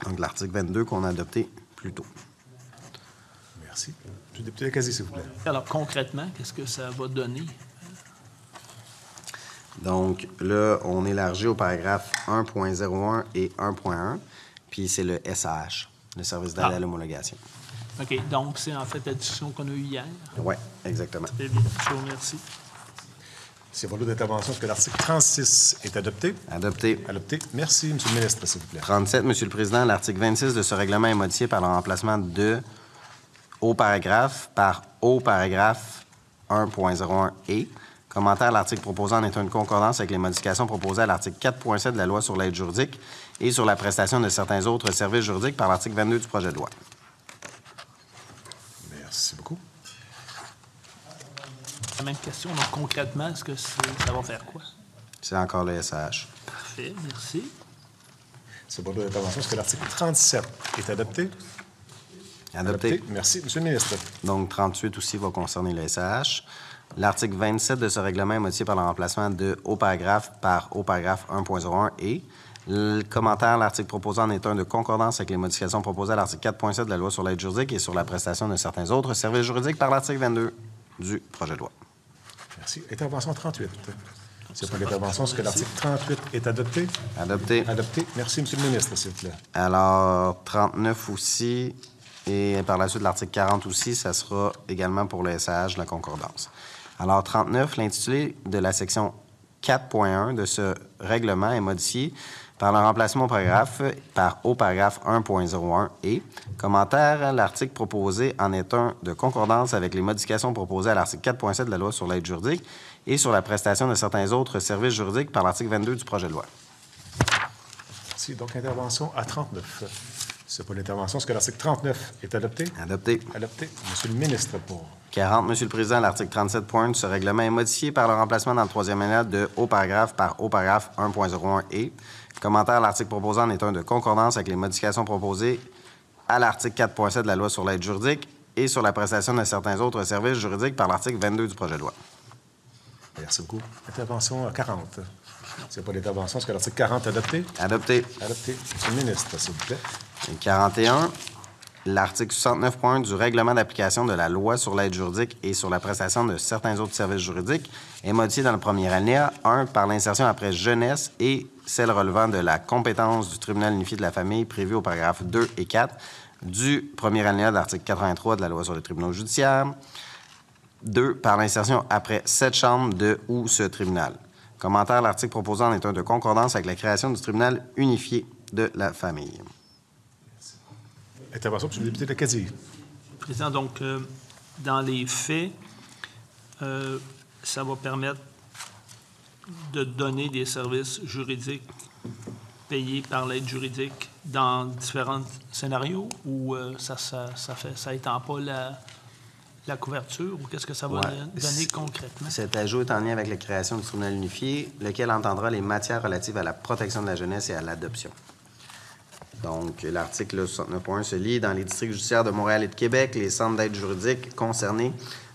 Donc, l'article 22 qu'on a adopté plus tôt. Merci. M. le député Lacazzi, s'il vous plaît. Alors, concrètement, qu'est-ce que ça va donner? Donc, là, on élargit au paragraphe 1.01 et 1.1, puis c'est le SAH, le service d'aide à l'homologation. OK. Donc, c'est en fait la discussion qu'on a eue hier. Oui, exactement. Très bien. Je vous remercie. S'il y a pas d'autres interventions, est-ce que l'article 36 est adopté? Adopté. Adopté. Merci, M. le ministre, s'il vous plaît. 37, Monsieur le Président, l'article 26 de ce règlement est modifié par le remplacement de haut paragraphe par haut paragraphe 1.01 et. Commentaire, l'article proposé en est une concordance avec les modifications proposées à l'article 4.7 de la loi sur l'aide juridique et sur la prestation de certains autres services juridiques par l'article 22 du projet de loi. Merci beaucoup. La même question. Donc, concrètement, est-ce que ça va faire quoi? C'est encore le SAH. Parfait. Merci. S'il y a pas d'autres interventions, est-ce que l'article 37 est adopté? Adopté. Merci, M. le ministre. Donc, 38 aussi va concerner le SAH. L'article 27 de ce règlement est modifié par le remplacement de haut paragraphe par haut paragraphe 1.01 et. Le commentaire, l'article proposé en est un de concordance avec les modifications proposées à l'article 4.7 de la loi sur l'aide juridique et sur la prestation de certains autres services juridiques par l'article 22 du projet de loi. Merci. Intervention 38. S'il n'y a pas d'intervention, est-ce que l'article 38 est adopté? Adopté. Adopté. Merci, M. le ministre, s'il vous plaît. Alors, 39 aussi, et par la suite, l'article 40 aussi, ça sera également pour le SAH, la concordance. Alors, 39, l'intitulé de la section 4.1 de ce règlement est modifié par le remplacement au paragraphe par haut paragraphe 1.01 et. Commentaire, l'article proposé en est un de concordance avec les modifications proposées à l'article 4.7 de la loi sur l'aide juridique et sur la prestation de certains autres services juridiques par l'article 22 du projet de loi. Merci. Donc, intervention à 39. C'est pas l'intervention. Est-ce que l'article 39 est adopté? Adopté. Adopté. Monsieur le ministre, pour 40, Monsieur le Président, l'article 37 point de ce règlement est modifié par le remplacement dans le troisième alinéa de haut paragraphe par haut paragraphe 1.01 et. Commentaire, l'article proposé en est un de concordance avec les modifications proposées à l'article 4.7 de la loi sur l'aide juridique et sur la prestation de certains autres services juridiques par l'article 22 du projet de loi. Merci beaucoup. Intervention à 40. S'il n'y a pas d'intervention, est-ce que l'article 40 est adopté? Adopté. Adopté. Monsieur le ministre, s'il vous plaît. Et 41, l'article 69.1 du règlement d'application de la loi sur l'aide juridique et sur la prestation de certains autres services juridiques est modifié dans le premier alinéa 1 par l'insertion après jeunesse et celle relevant de la compétence du tribunal unifié de la famille prévue au paragraphe 2 et 4 du premier alinéa de l'article 83 de la loi sur les tribunaux judiciaires. 2. Par l'insertion après cette chambre de ou ce tribunal. Commentaire, l'article proposé en est un de concordance avec la création du tribunal unifié de la famille. Intervention, M. le député Lacazzi. Président, donc, dans les faits, ça va permettre de donner des services juridiques payés par l'aide juridique dans différents scénarios ou ça étend pas la couverture ou qu'est-ce que ça va donner concrètement? Cet ajout est en lien avec la création du tribunal unifié, lequel entendra les matières relatives à la protection de la jeunesse et à l'adoption. Donc, l'article 69.1 se lit dans les districts judiciaires de Montréal et de Québec. Les centres d'aide juridique concernés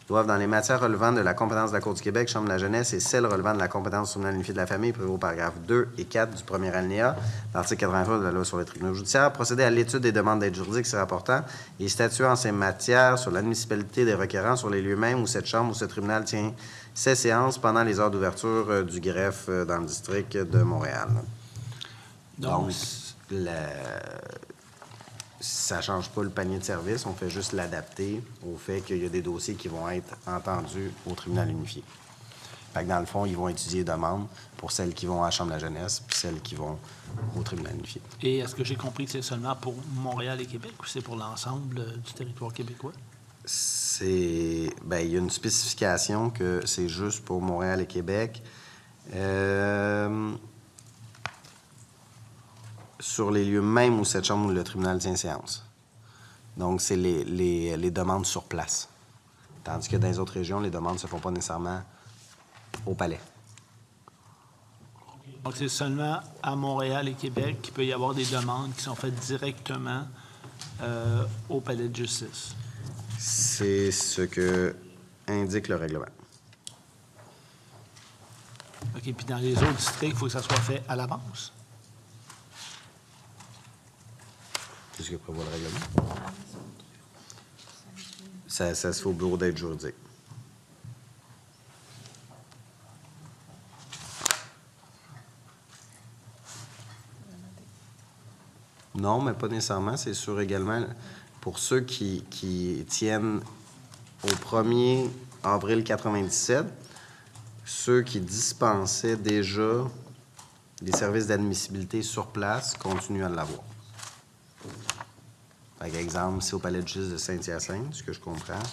doivent, dans les matières relevant de la compétence de la Cour du Québec, Chambre de la jeunesse et celles relevant de la compétence du tribunal unifié de la famille prévues au paragraphe 2 et 4 du premier alinéa, l'article 83 de la loi sur les tribunaux judiciaires, procéder à l'étude des demandes d'aide juridique s'y rapportant et statuer en ces matières sur l'admissibilité des requérants sur les lieux mêmes où cette chambre ou ce tribunal tient ses séances pendant les heures d'ouverture du greffe dans le district de Montréal. Donc ça ne change pas le panier de services, on fait juste l'adapter au fait qu'il y a des dossiers qui vont être entendus au tribunal unifié. Fait que dans le fond, ils vont étudier les demandes pour celles qui vont à la Chambre de la jeunesse puis celles qui vont au tribunal unifié. Et est-ce que j'ai compris que c'est seulement pour Montréal et Québec ou c'est pour l'ensemble du territoire québécois? Ben, il y a une spécification que c'est juste pour Montréal et Québec. Sur les lieux même où cette chambre ou le tribunal tient séance. Donc, c'est les demandes sur place. Tandis que dans les autres régions, les demandes ne se font pas nécessairement au palais. Donc, c'est seulement à Montréal et Québec qu'il peut y avoir des demandes qui sont faites directement au palais de justice. C'est ce que indique le règlement. OK. Puis dans les autres districts, il faut que ça soit fait à l'avance. C'est ce que prévoit le règlement. Ça se fait au bureau d'aide juridique. Non, mais pas nécessairement. C'est sûr également pour ceux qui tiennent au 1er avril 97, ceux qui dispensaient déjà les services d'admissibilité sur place continuent à l'avoir. Par exemple, c'est au palais de justice de Saint-Hyacinthe, ce que je comprends.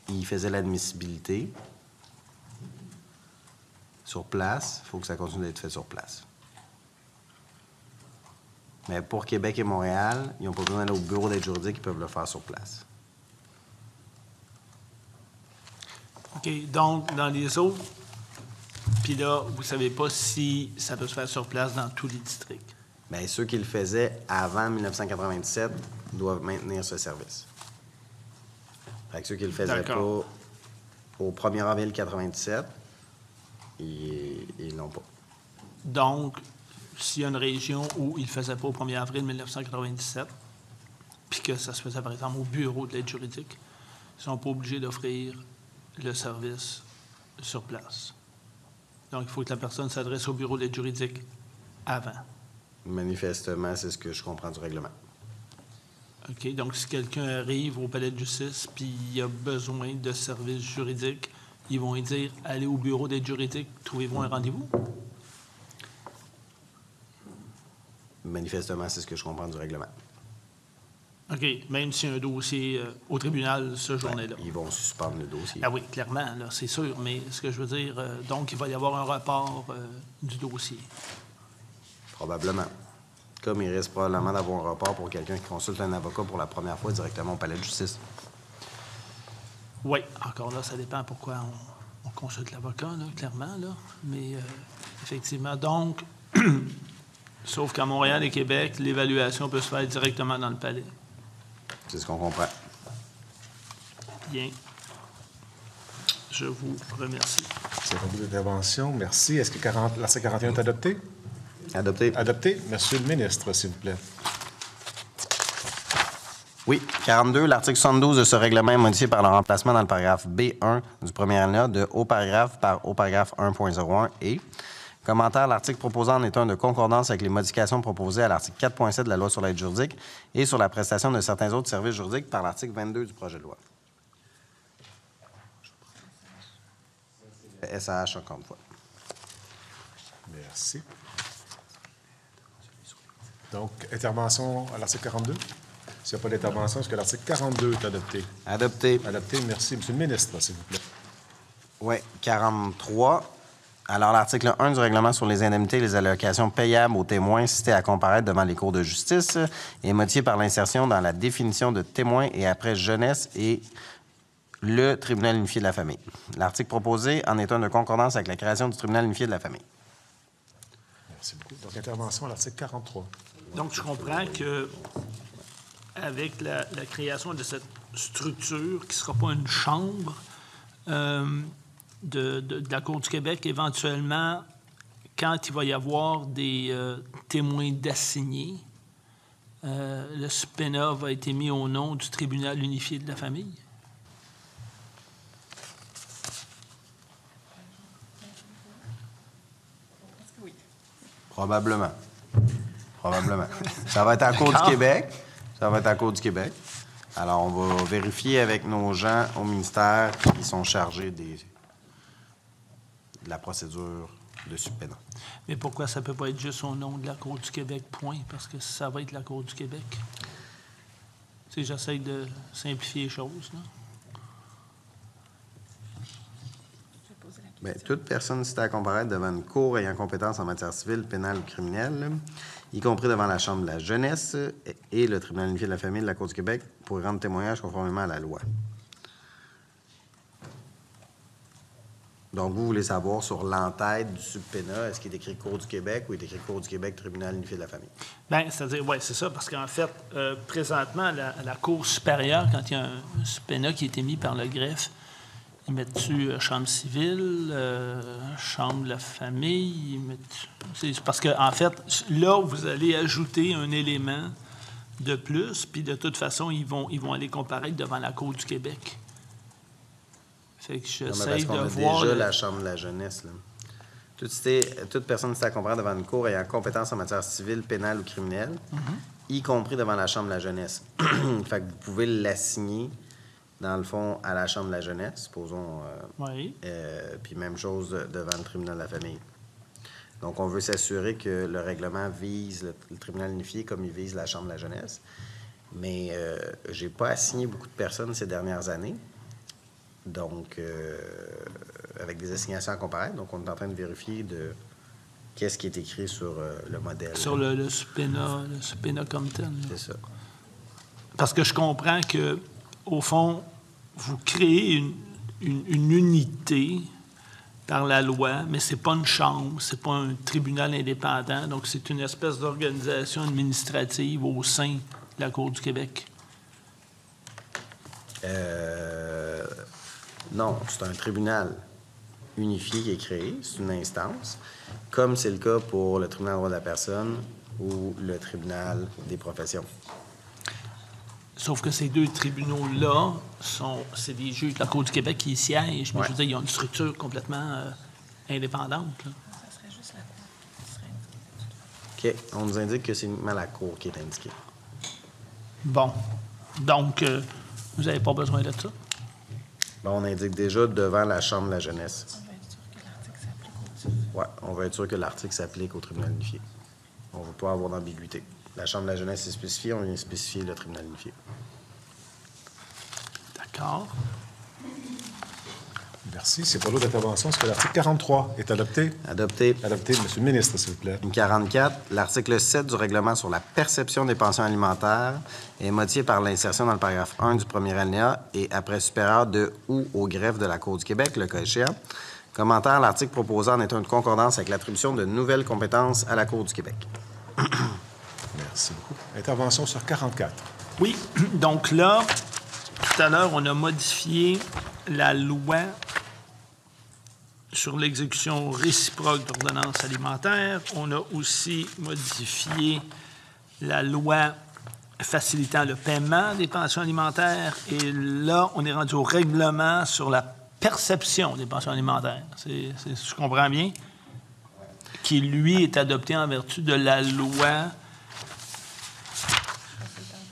Ils faisaient l'admissibilité sur place. Il faut que ça continue d'être fait sur place. Mais pour Québec et Montréal, ils n'ont pas besoin d'aller au bureau d'aide juridique, ils peuvent le faire sur place. OK. Donc, dans les autres, puis là, vous ne savez pas si ça peut se faire sur place dans tous les districts. Bien, ceux qui le faisaient avant 1997 doivent maintenir ce service. Fait que ceux qui ne le faisaient pas au 1er avril 97, ils l'ont pas. Donc, s'il y a une région où il ne le faisait pas au 1er avril 1997, puis que ça se faisait, par exemple, au bureau de l'aide juridique, ils ne sont pas obligés d'offrir le service sur place. Donc, il faut que la personne s'adresse au bureau de l'aide juridique avant. Manifestement, c'est ce que je comprends du règlement. OK. Donc, si quelqu'un arrive au palais de justice puis il a besoin de services juridiques, ils vont lui dire « Allez au bureau d'aide juridique, trouvez-vous un rendez-vous? » Manifestement, c'est ce que je comprends du règlement. OK. Même s'il y a un dossier au tribunal ce journée-là. Ils vont suspendre le dossier. Ah oui, clairement, là, c'est sûr. Mais ce que je veux dire, donc, il va y avoir un report du dossier. Probablement. Comme il risque probablement d'avoir un report pour quelqu'un qui consulte un avocat pour la première fois directement au palais de justice. Oui, encore là, ça dépend pourquoi on consulte l'avocat, là, clairement, là. Mais effectivement, donc, sauf qu'à Montréal et Québec, l'évaluation peut se faire directement dans le palais. C'est ce qu'on comprend. Bien. Je vous remercie. C'est beaucoup d'intervention. Merci. Est-ce que l'article 41 est adopté? Adopté. Adopté. Monsieur le ministre, s'il vous plaît. Oui. 42, l'article 72 de ce règlement est modifié par le remplacement dans le paragraphe B1 du premier alinéa de haut paragraphe par haut paragraphe 1.01 et commentaire, l'article proposé en est un de concordance avec les modifications proposées à l'article 4.7 de la Loi sur l'aide juridique et sur la prestation de certains autres services juridiques par l'article 22 du projet de loi. SAH, encore une fois. Merci. Donc, intervention à l'article 42? S'il n'y a pas d'intervention, est-ce que l'article 42 est adopté? Adopté. Adopté. Merci. Monsieur le ministre, s'il vous plaît. Oui. 43. Alors, l'article 1 du règlement sur les indemnités et les allocations payables aux témoins cités à comparaître devant les cours de justice est modifié par l'insertion dans la définition de témoin et après jeunesse et le tribunal unifié de la famille. L'article proposé en est un de concordance avec la création du tribunal unifié de la famille. Merci beaucoup. Donc, intervention à l'article 43. Donc, je comprends que avec la création de cette structure, qui ne sera pas une chambre de la Cour du Québec, éventuellement, quand il va y avoir des témoins d'assignés, le subpoena va être émis au nom du tribunal unifié de la famille? Probablement. Probablement. Ça va être à la Cour du Québec. Ça va être à la Cour du Québec. Alors, on va vérifier avec nos gens au ministère qui sont chargés de la procédure de subpoena. Mais pourquoi ça ne peut pas être juste au nom de la Cour du Québec, point? Parce que ça va être la Cour du Québec. Tu sais, j'essaie de simplifier les choses, là. Bien, toute personne citée à comparaître devant une cour ayant compétence en matière civile, pénale ou criminelle, y compris devant la Chambre de la jeunesse et le tribunal unifié de la famille de la Cour du Québec, pour rendre témoignage conformément à la loi. Donc, vous voulez savoir sur l'entête du subpénat, est-ce qu'il est écrit Cour du Québec ou il est écrit Cour du Québec, tribunal unifié de la famille? Bien, c'est-à-dire, oui, c'est ça, parce qu'en fait, présentement, à la Cour supérieure, quand il y a un subpénat qui a été mis par le greffe, ils mettent-tu chambre civile, chambre de la famille? C'est parce qu'en fait, là, vous allez ajouter un élément de plus, puis de toute façon, ils vont aller comparaître devant la Cour du Québec. Fait que j'essaie de voir... déjà la Chambre de la jeunesse, là. Toute personne citée à comparaître devant une cour ayant compétence en matière civile, pénale ou criminelle, y compris devant la Chambre de la jeunesse. Fait que vous pouvez l'assigner dans le fond, à la Chambre de la jeunesse, supposons. Oui. Puis même chose devant le tribunal de la famille. Donc, on veut s'assurer que le règlement vise le tribunal unifié comme il vise la Chambre de la jeunesse. Mais j'ai pas assigné beaucoup de personnes ces dernières années. Donc, avec des assignations à comparaître. Donc, on est en train de vérifier de qu'est-ce qui est écrit sur le modèle. Sur le subpénat comme tel. C'est ça. Parce que je comprends que au fond, vous créez une unité par la loi, mais ce n'est pas une chambre, ce n'est pas un tribunal indépendant, donc c'est une espèce d'organisation administrative au sein de la Cour du Québec. Non, c'est un tribunal unifié qui est créé, c'est une instance, comme c'est le cas pour le tribunal des droits de la personne ou le tribunal des professions. Sauf que ces deux tribunaux-là, c'est des juges de la Cour du Québec qui y siègent, mais je veux dire, ils ont une structure complètement indépendante. Là. Ça serait juste la Cour. OK. On nous indique que c'est uniquement la Cour qui est indiquée. Bon. Donc, vous n'avez pas besoin de ça? Bon, on indique déjà devant la Chambre de la jeunesse. On va être sûr que l'article s'applique au-dessus. Oui, on va être sûr que l'article s'applique au tribunal unifié. On ne veut pas avoir d'ambiguïté. La Chambre de la jeunesse est spécifiée, on vient spécifier le tribunal unifié. D'accord. Merci. C'est pour l'autre intervention. Est-ce que l'article 43 est adopté? Adopté. Adopté. Monsieur le ministre, s'il vous plaît. 44, l'article 7 du règlement sur la perception des pensions alimentaires est modifié par l'insertion dans le paragraphe 1 du premier alinéa et après supérieur de ou au greffe de la Cour du Québec, le cas échéant. Commentaire, l'article proposé en étant une concordance avec l'attribution de nouvelles compétences à la Cour du Québec. Merci beaucoup. Intervention sur 44. Oui, donc là, tout à l'heure, on a modifié la loi sur l'exécution réciproque d'ordonnances alimentaires. On a aussi modifié la loi facilitant le paiement des pensions alimentaires. Et là, on est rendu au règlement sur la perception des pensions alimentaires. Je comprends bien? Qui, lui, est adopté en vertu de la loi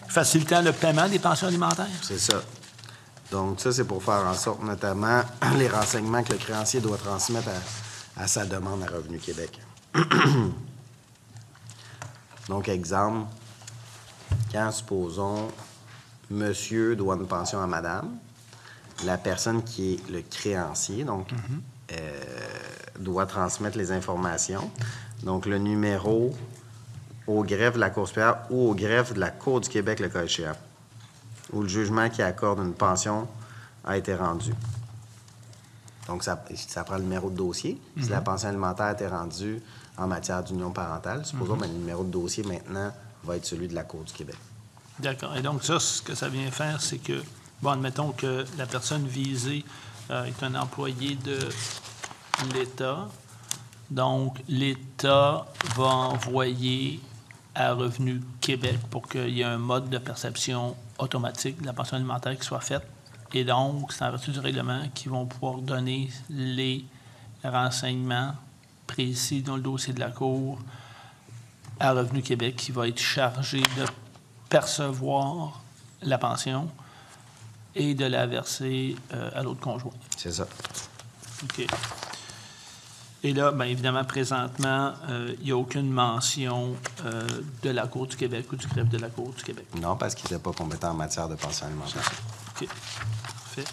facilitant le paiement des pensions alimentaires? C'est ça. Donc, ça, c'est pour faire en sorte, notamment, les renseignements que le créancier doit transmettre à sa demande à Revenu Québec. Donc, exemple, quand, supposons, monsieur doit une pension à madame, la personne qui est le créancier, donc, doit transmettre les informations. Donc, le numéro au greffe de la Cour supérieure ou au greffe de la Cour du Québec, le cas échéant, où le jugement qui accorde une pension a été rendu. Donc, ça prend le numéro de dossier. Si la pension alimentaire a été rendue en matière d'union parentale, supposons que le numéro de dossier, maintenant, va être celui de la Cour du Québec. D'accord. Et donc, ça, ce que ça vient faire, c'est que, bon, admettons que la personne visée est un employé de l'État. Donc, l'État va envoyer à Revenu Québec pour qu'il y ait un mode de perception automatique de la pension alimentaire qui soit faite. Et donc, c'est en vertu du règlement qu'ils vont pouvoir donner les renseignements précis dans le dossier de la Cour à Revenu Québec qui va être chargé de percevoir la pension et de la verser à l'autre conjoint. C'est ça. OK. Et là, bien évidemment, présentement, il n'y a aucune mention de la Cour du Québec ou du greffe de la Cour du Québec? Non, parce qu'il n'était pas compétent en matière de pension alimentaire. OK. Parfait.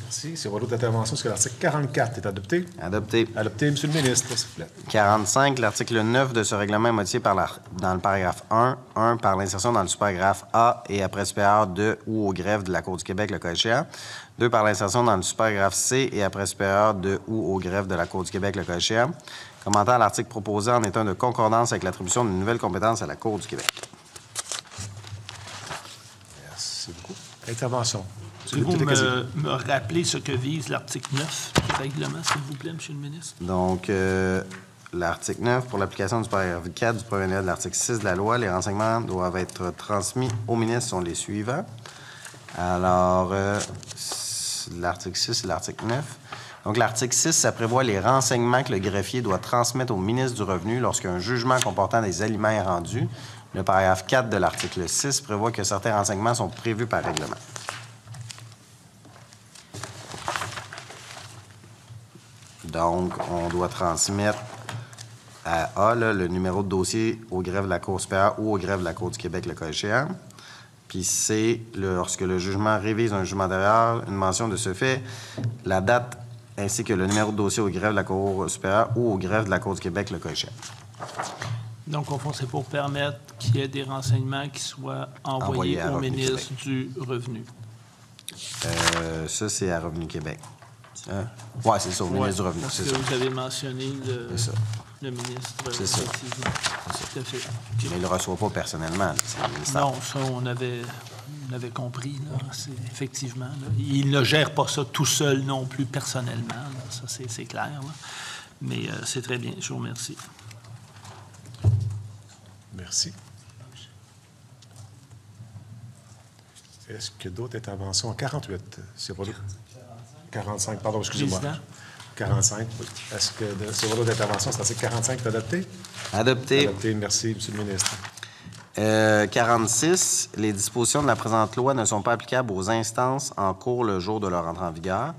Merci. C'est votre autre intervention. Est-ce que l'article 44 est adopté? Adopté. Adopté, M. le ministre, s'il vous plaît. 45, l'article 9 de ce règlement est modifié dans le paragraphe 1 par l'insertion dans le sous-paragraphe A et après supérieur de ou au greffe de la Cour du Québec, le cas échéant. 2, par l'insertion dans le sous-paragraphe C et après supérieur de ou au greffe de la Cour du Québec, le cas échéant. Commentaire à l'article proposé en état de concordance avec l'attribution d'une nouvelle compétence à la Cour du Québec. Merci beaucoup. Intervention. Pouvez-vous me rappeler ce que vise l'article 9 du règlement, s'il vous plaît, M. le ministre? Donc, l'article 9, pour l'application du paragraphe 4 du premier alinéa de l'article 6 de la loi, les renseignements doivent être transmis au ministre sont les suivants. Alors, l'article 6 et l'article 9. Donc, l'article 6, ça prévoit les renseignements que le greffier doit transmettre au ministre du Revenu lorsqu'un jugement comportant des aliments est rendu. Le paragraphe 4 de l'article 6 prévoit que certains renseignements sont prévus par règlement. Donc, on doit transmettre à A, là, le numéro de dossier au greffe de la Cour supérieure ou au greffe de la Cour du Québec, le cas échéant. Puis C, lorsque le jugement révise un jugement antérieur, une mention de ce fait, la date ainsi que le numéro de dossier au greffe de la Cour supérieure ou au greffe de la Cour du Québec, le cas échéant. Donc, au fond, c'est pour permettre qu'il y ait des renseignements qui soient envoyés au ministre du Revenu. Ça, c'est à Revenu Québec. Oui, c'est ça, au ministre du Revenu. Parce C'est que ça. vous avez mentionné le ministre. C'est ça. Effectivement. Tout à fait. OK. Mais il ne le reçoit pas personnellement. C'est le ministère. Non, ça, on avait compris. Là. Effectivement. Là. Il ne gère pas ça tout seul non plus personnellement. Là. Ça, c'est clair. Là. Mais c'est très bien. Je vous remercie. Merci. Est-ce qu'il y a d'autres interventions? 48. C'est pas 45, pardon, excusez-moi. Président? 45, oui. Est-ce que c'est votre autre intervention? C'est l'article 45 est adopté? Adopté. Adopté, merci, M. le ministre. 46, les dispositions de la présente loi ne sont pas applicables aux instances en cours le jour de leur entrée en vigueur.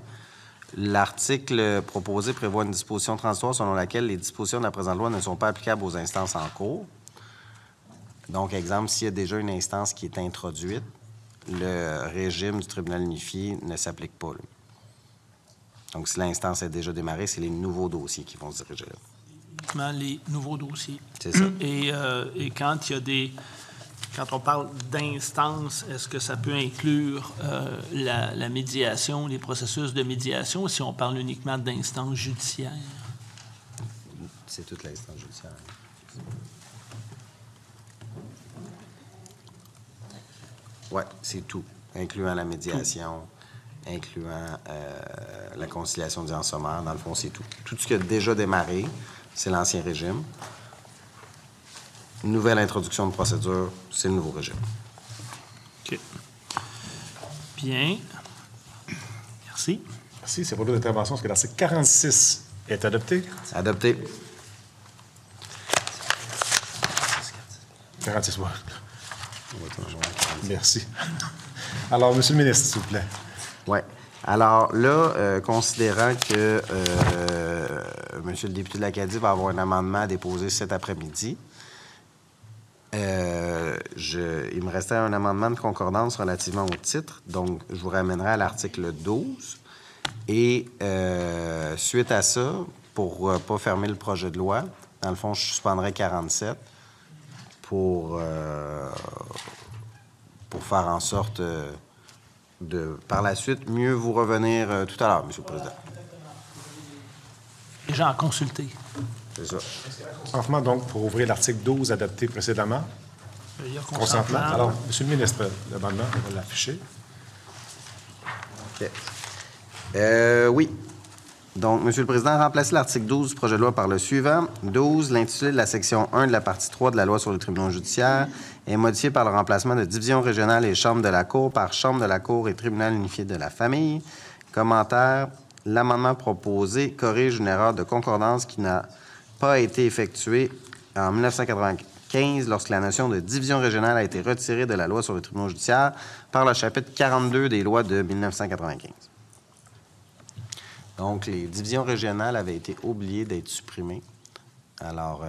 L'article proposé prévoit une disposition transitoire selon laquelle les dispositions de la présente loi ne sont pas applicables aux instances en cours. Donc, exemple, s'il y a déjà une instance qui est introduite, le régime du tribunal unifié ne s'applique pas. Là. Donc, si l'instance est déjà démarrée, c'est les nouveaux dossiers qui vont se diriger là. Uniquement les nouveaux dossiers. C'est ça. Et quand il y a quand on parle d'instance, est-ce que ça peut inclure la médiation, les processus de médiation, si on parle uniquement d'instance judiciaire? C'est toute l'instance judiciaire. Oui, c'est tout, incluant la médiation, incluant la conciliation d'audience sommaire. Dans le fond, c'est tout. Tout ce qui a déjà démarré, c'est l'ancien régime. Une nouvelle introduction de procédure, c'est le nouveau régime. OK. Bien. Merci. Merci. C'est pour d'autres interventions. Est-ce que l'article 46 est adopté? Adopté. 46, oui. Merci. Alors, Monsieur le ministre, s'il vous plaît. Oui. Alors là, considérant que Monsieur le député de l'Acadie va avoir un amendement à déposer cet après-midi, il me restait un amendement de concordance relativement au titre, donc je vous ramènerai à l'article 12. Et suite à ça, pour ne pas fermer le projet de loi, dans le fond, je suspendrai 47 pour faire en sorte de, par la suite, mieux vous revenir tout à l'heure, M. le Président. Déjà en consulté. C'est ça. Consentement, donc, pour ouvrir l'article 12 adopté précédemment. Il y a Consentement. Alors, Monsieur le ministre, l'amendement, on va l'afficher. OK. Oui. Donc, Monsieur le Président, remplacer l'article 12 du projet de loi par le suivant. 12, l'intitulé de la section 1 de la partie 3 de la loi sur les tribunaux judiciaires est modifié par le remplacement de division régionale et chambre de la Cour par chambre de la Cour et tribunal unifié de la famille. Commentaire, l'amendement proposé corrige une erreur de concordance qui n'a pas été effectuée en 1995 lorsque la notion de division régionale a été retirée de la loi sur les tribunaux judiciaires par le chapitre 42 des lois de 1995. Donc, les divisions régionales avaient été oubliées d'être supprimées. Alors,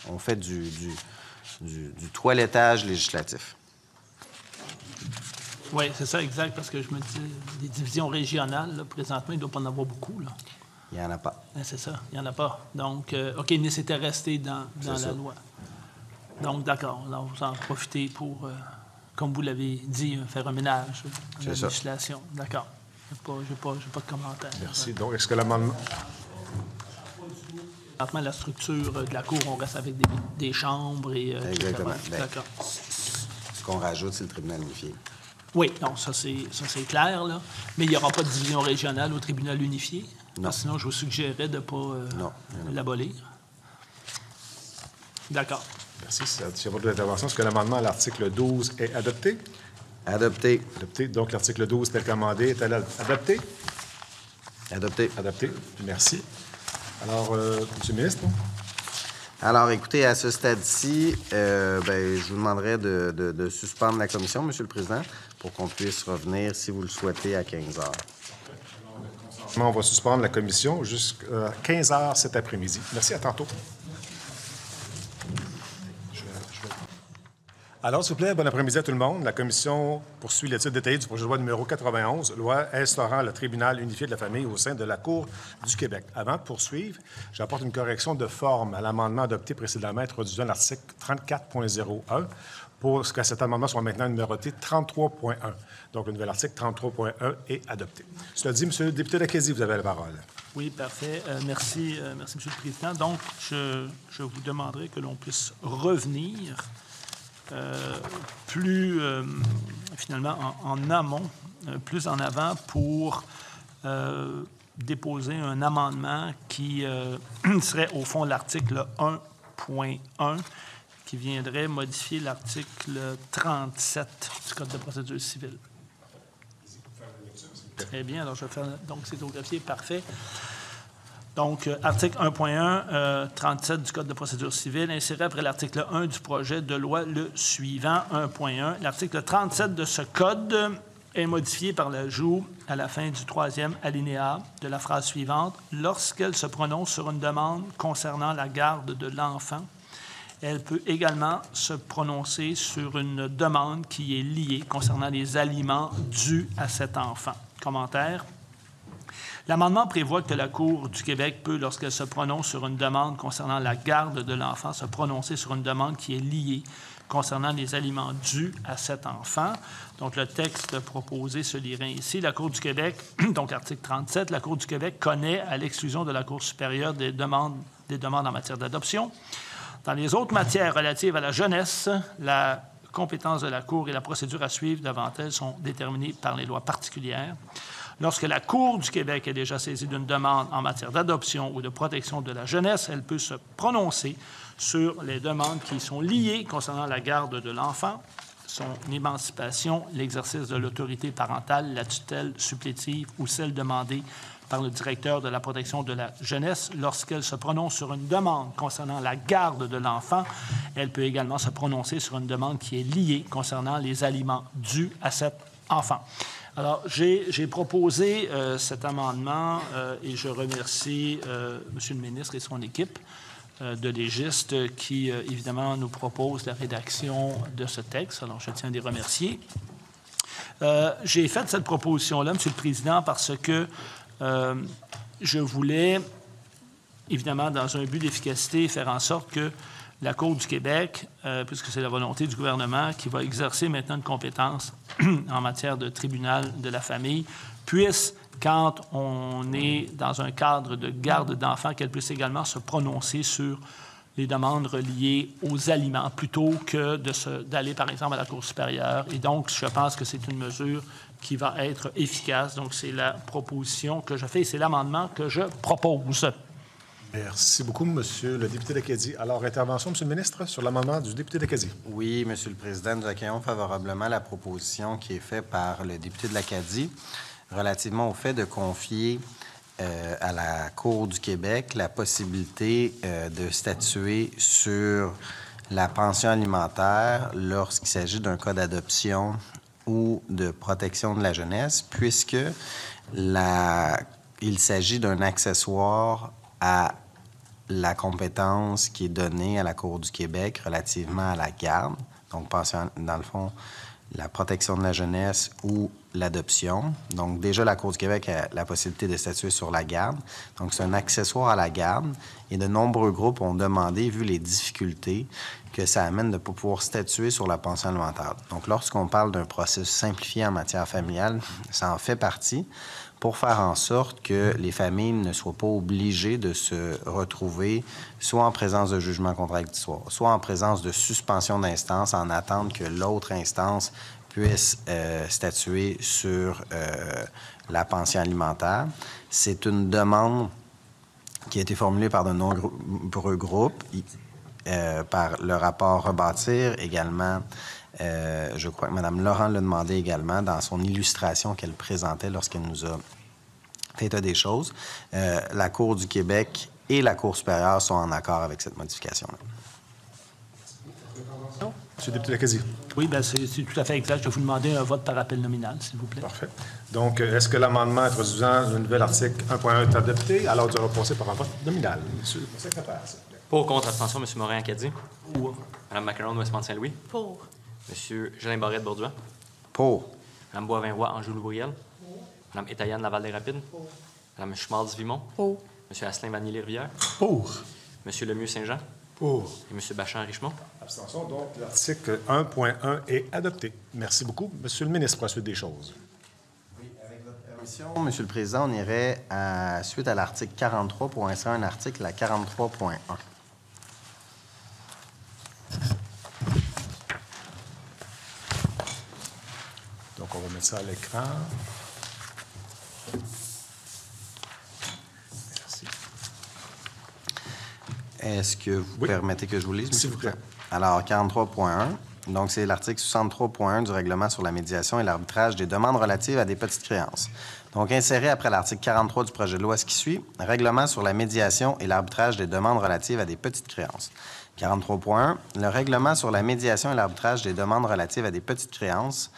on fait du toilettage législatif. Oui, c'est ça, exact, parce que je me dis, les divisions régionales, là, présentement, il ne doit pas en avoir beaucoup, là. Il n'y en a pas. C'est ça, il n'y en a pas. Donc, OK, mais c'était resté dans la loi. Donc, d'accord, alors vous en profitez pour, comme vous l'avez dit, faire un ménage à la législation. D'accord. Je n'ai pas de commentaire. Merci. Donc, est-ce que l'amendement... La structure de la Cour, on reste avec des chambres et... Exactement. D'accord. Ce qu'on rajoute, c'est le tribunal unifié. Oui, non, ça c'est clair, là. Mais il n'y aura pas de division régionale au tribunal unifié? Non. Sinon, je vous suggérerais de ne pas l'abolir. D'accord. Merci. C'est votre intervention. Est-ce que l'amendement à l'article 12 est adopté? Adopté. Adopté. Donc, l'article 12 tel qu'amendé est adopté? Adopté. Adopté. Merci. Alors, M. le ministre? Alors, écoutez, à ce stade-ci, je vous demanderai de suspendre la commission, M. le Président, pour qu'on puisse revenir, si vous le souhaitez, à 15 heures. On va suspendre la commission jusqu'à 15 heures cet après-midi. Merci, à tantôt. Alors, s'il vous plaît, bon après-midi à tout le monde. La commission poursuit l'étude détaillée du projet de loi numéro 91, loi instaurant le tribunal unifié de la famille au sein de la Cour du Québec. Avant de poursuivre, j'apporte une correction de forme à l'amendement adopté précédemment introduisant l'article 34.01 pour que cet amendement soit maintenant numéroté 33.1. Donc, le nouvel article 33.1 est adopté. Cela dit, M. le député d'Acadie, vous avez la parole. Oui, parfait. Merci, M. le Président. Donc, je vous demanderai que l'on puisse revenir finalement, en amont, plus en avant, pour déposer un amendement qui serait, au fond, l'article 1.1, qui viendrait modifier l'article 37 du Code de procédure civile. Très bien. Alors, je vais faire... Donc, c'est au greffier. Parfait. Donc, article 1.1, 37 du Code de procédure civile, insérer après l'article 1 du projet de loi le suivant, 1.1. L'article 37 de ce code est modifié par l'ajout à la fin du troisième alinéa de la phrase suivante. Lorsqu'elle se prononce sur une demande concernant la garde de l'enfant, elle peut également se prononcer sur une demande qui est liée concernant les aliments dus à cet enfant. Commentaire. L'amendement prévoit que la Cour du Québec peut, lorsqu'elle se prononce sur une demande concernant la garde de l'enfant, se prononcer sur une demande qui est liée concernant les aliments dus à cet enfant. Donc, le texte proposé se lirait ici. La Cour du Québec, donc article 37, la Cour du Québec connaît, à l'exclusion de la Cour supérieure, des demandes en matière d'adoption. Dans les autres matières relatives à la jeunesse, la compétence de la Cour et la procédure à suivre devant elle sont déterminées par les lois particulières. Lorsque la Cour du Québec est déjà saisie d'une demande en matière d'adoption ou de protection de la jeunesse, elle peut se prononcer sur les demandes qui sont liées concernant la garde de l'enfant, son émancipation, l'exercice de l'autorité parentale, la tutelle supplétive ou celle demandée par le directeur de la protection de la jeunesse. Lorsqu'elle se prononce sur une demande concernant la garde de l'enfant, elle peut également se prononcer sur une demande qui est liée concernant les aliments dus à cet enfant. Alors, j'ai proposé cet amendement et je remercie M. le ministre et son équipe de légistes qui, évidemment, nous proposent la rédaction de ce texte. Alors, je tiens à les remercier. J'ai fait cette proposition-là, M. le Président, parce que je voulais, évidemment, dans un but d'efficacité, faire en sorte que la Cour du Québec, puisque c'est la volonté du gouvernement qui va exercer maintenant une compétence en matière de tribunal de la famille, puisse, quand on est dans un cadre de garde d'enfants, qu'elle puisse également se prononcer sur les demandes reliées aux aliments plutôt que d'aller, par exemple, à la Cour supérieure. Et donc, je pense que c'est une mesure qui va être efficace. Donc, c'est la proposition que je fais et c'est l'amendement que je propose. Merci beaucoup, Monsieur le député d'Acadie. Alors, intervention, Monsieur le ministre, sur l'amendement du député d'Acadie. Oui, Monsieur le Président, nous accueillons favorablement la proposition qui est faite par le député de l'Acadie relativement au fait de confier à la Cour du Québec la possibilité de statuer sur la pension alimentaire lorsqu'il s'agit d'un cas d'adoption ou de protection de la jeunesse, puisque il s'agit d'un accessoire à la compétence qui est donnée à la Cour du Québec relativement à la garde, donc dans le fond, la protection de la jeunesse ou l'adoption. Donc, déjà, la Cour du Québec a la possibilité de statuer sur la garde. Donc, c'est un accessoire à la garde. Et de nombreux groupes ont demandé, vu les difficultés que ça amène de ne pas pouvoir statuer sur la pension alimentaire. Donc, lorsqu'on parle d'un processus simplifié en matière familiale, ça en fait partie pour faire en sorte que les familles ne soient pas obligées de se retrouver soit en présence de jugements contradictoires, soit en présence de suspension d'instance en attente que l'autre instance puisse statuer sur la pension alimentaire. C'est une demande qui a été formulée par de nombreux groupes, par le rapport Rebâtir également. Je crois que Mme Laurent l'a demandé également dans son illustration qu'elle présentait lorsqu'elle nous a fait état des choses. La Cour du Québec et la Cour supérieure sont en accord avec cette modification-là. Monsieur le député Lacazzi. Oui, bien, c'est tout à fait exact. Je vais vous demander un vote par appel nominal, s'il vous plaît. Parfait. Donc, est-ce que l'amendement introduisant le nouvel article 1.1 est adopté? Alors, il sera passé par un vote nominal. Monsieur le secrétaire, s'il vous plaît. Pour, contre, abstention, M. Morin-Acadie. Pour. Mme Macaron, Westmont-Saint-Louis. Pour. M. Gélin Barrette, Bourduan. Pour. Mme Boivin-Roy, Anjou-Loubriel. Mme Étayane, Laval-des-Rapides. Mme Schmaltz-Vimont. Pour. M. Asselin, Vanille-Rivière. Pour. M. Lemieux-Saint-Jean. Pour. Et M. Bachand-Richemont. Abstention. Donc, l'article 1.1 est adopté. Merci beaucoup. Monsieur le ministre, pour la suite des choses. Oui, avec votre permission, Monsieur le Président, on irait suite à l'article 43 pour insérer un article à 43.1. Donc, on va mettre ça à l'écran. Merci. Est-ce que vous Oui. permettez que je vous lise, M. S'il vous plaît. Alors, 43.1. Donc, c'est l'article 63.1 du règlement sur la médiation et l'arbitrage des demandes relatives à des petites créances. Donc, inséré après l'article 43 du projet de loi, ce qui suit, règlement sur la médiation et l'arbitrage des demandes relatives à des petites créances. 43.1. Le règlement sur la médiation et l'arbitrage des demandes relatives à des petites créances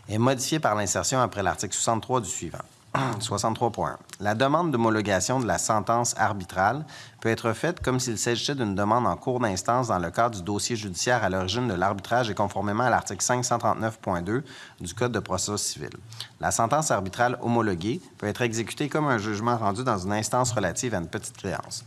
est modifié par l'insertion après l'article 63 du suivant. 63.1. La demande d'homologation de la sentence arbitrale peut être faite comme s'il s'agissait d'une demande en cours d'instance dans le cadre du dossier judiciaire à l'origine de l'arbitrage et conformément à l'article 539.2 du Code de procédure civile. La sentence arbitrale homologuée peut être exécutée comme un jugement rendu dans une instance relative à une petite créance.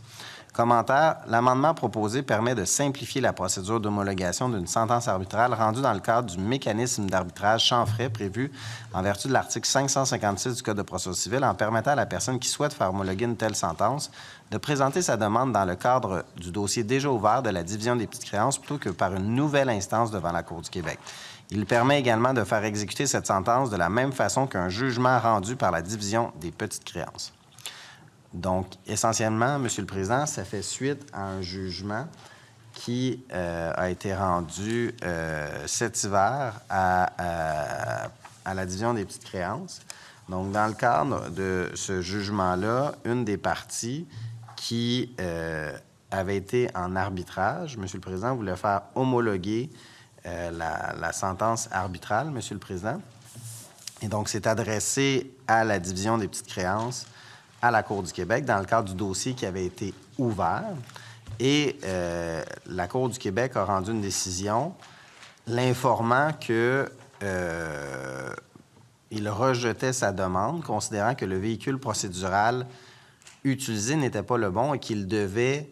Commentaire, l'amendement proposé permet de simplifier la procédure d'homologation d'une sentence arbitrale rendue dans le cadre du mécanisme d'arbitrage sans frais prévu en vertu de l'article 556 du Code de procédure civile en permettant à la personne qui souhaite faire homologuer une telle sentence de présenter sa demande dans le cadre du dossier déjà ouvert de la division des petites créances plutôt que par une nouvelle instance devant la Cour du Québec. Il permet également de faire exécuter cette sentence de la même façon qu'un jugement rendu par la division des petites créances. Donc, essentiellement, Monsieur le Président, ça fait suite à un jugement qui a été rendu cet hiver à la division des petites créances. Donc, dans le cadre de ce jugement-là, une des parties qui avait été en arbitrage, Monsieur le Président voulait faire homologuer la sentence arbitrale, Monsieur le Président. Et donc, c'est adressé à la division des petites créances à la Cour du Québec dans le cadre du dossier qui avait été ouvert. Et la Cour du Québec a rendu une décision l'informant que il rejetait sa demande, considérant que le véhicule procédural utilisé n'était pas le bon et qu'il devait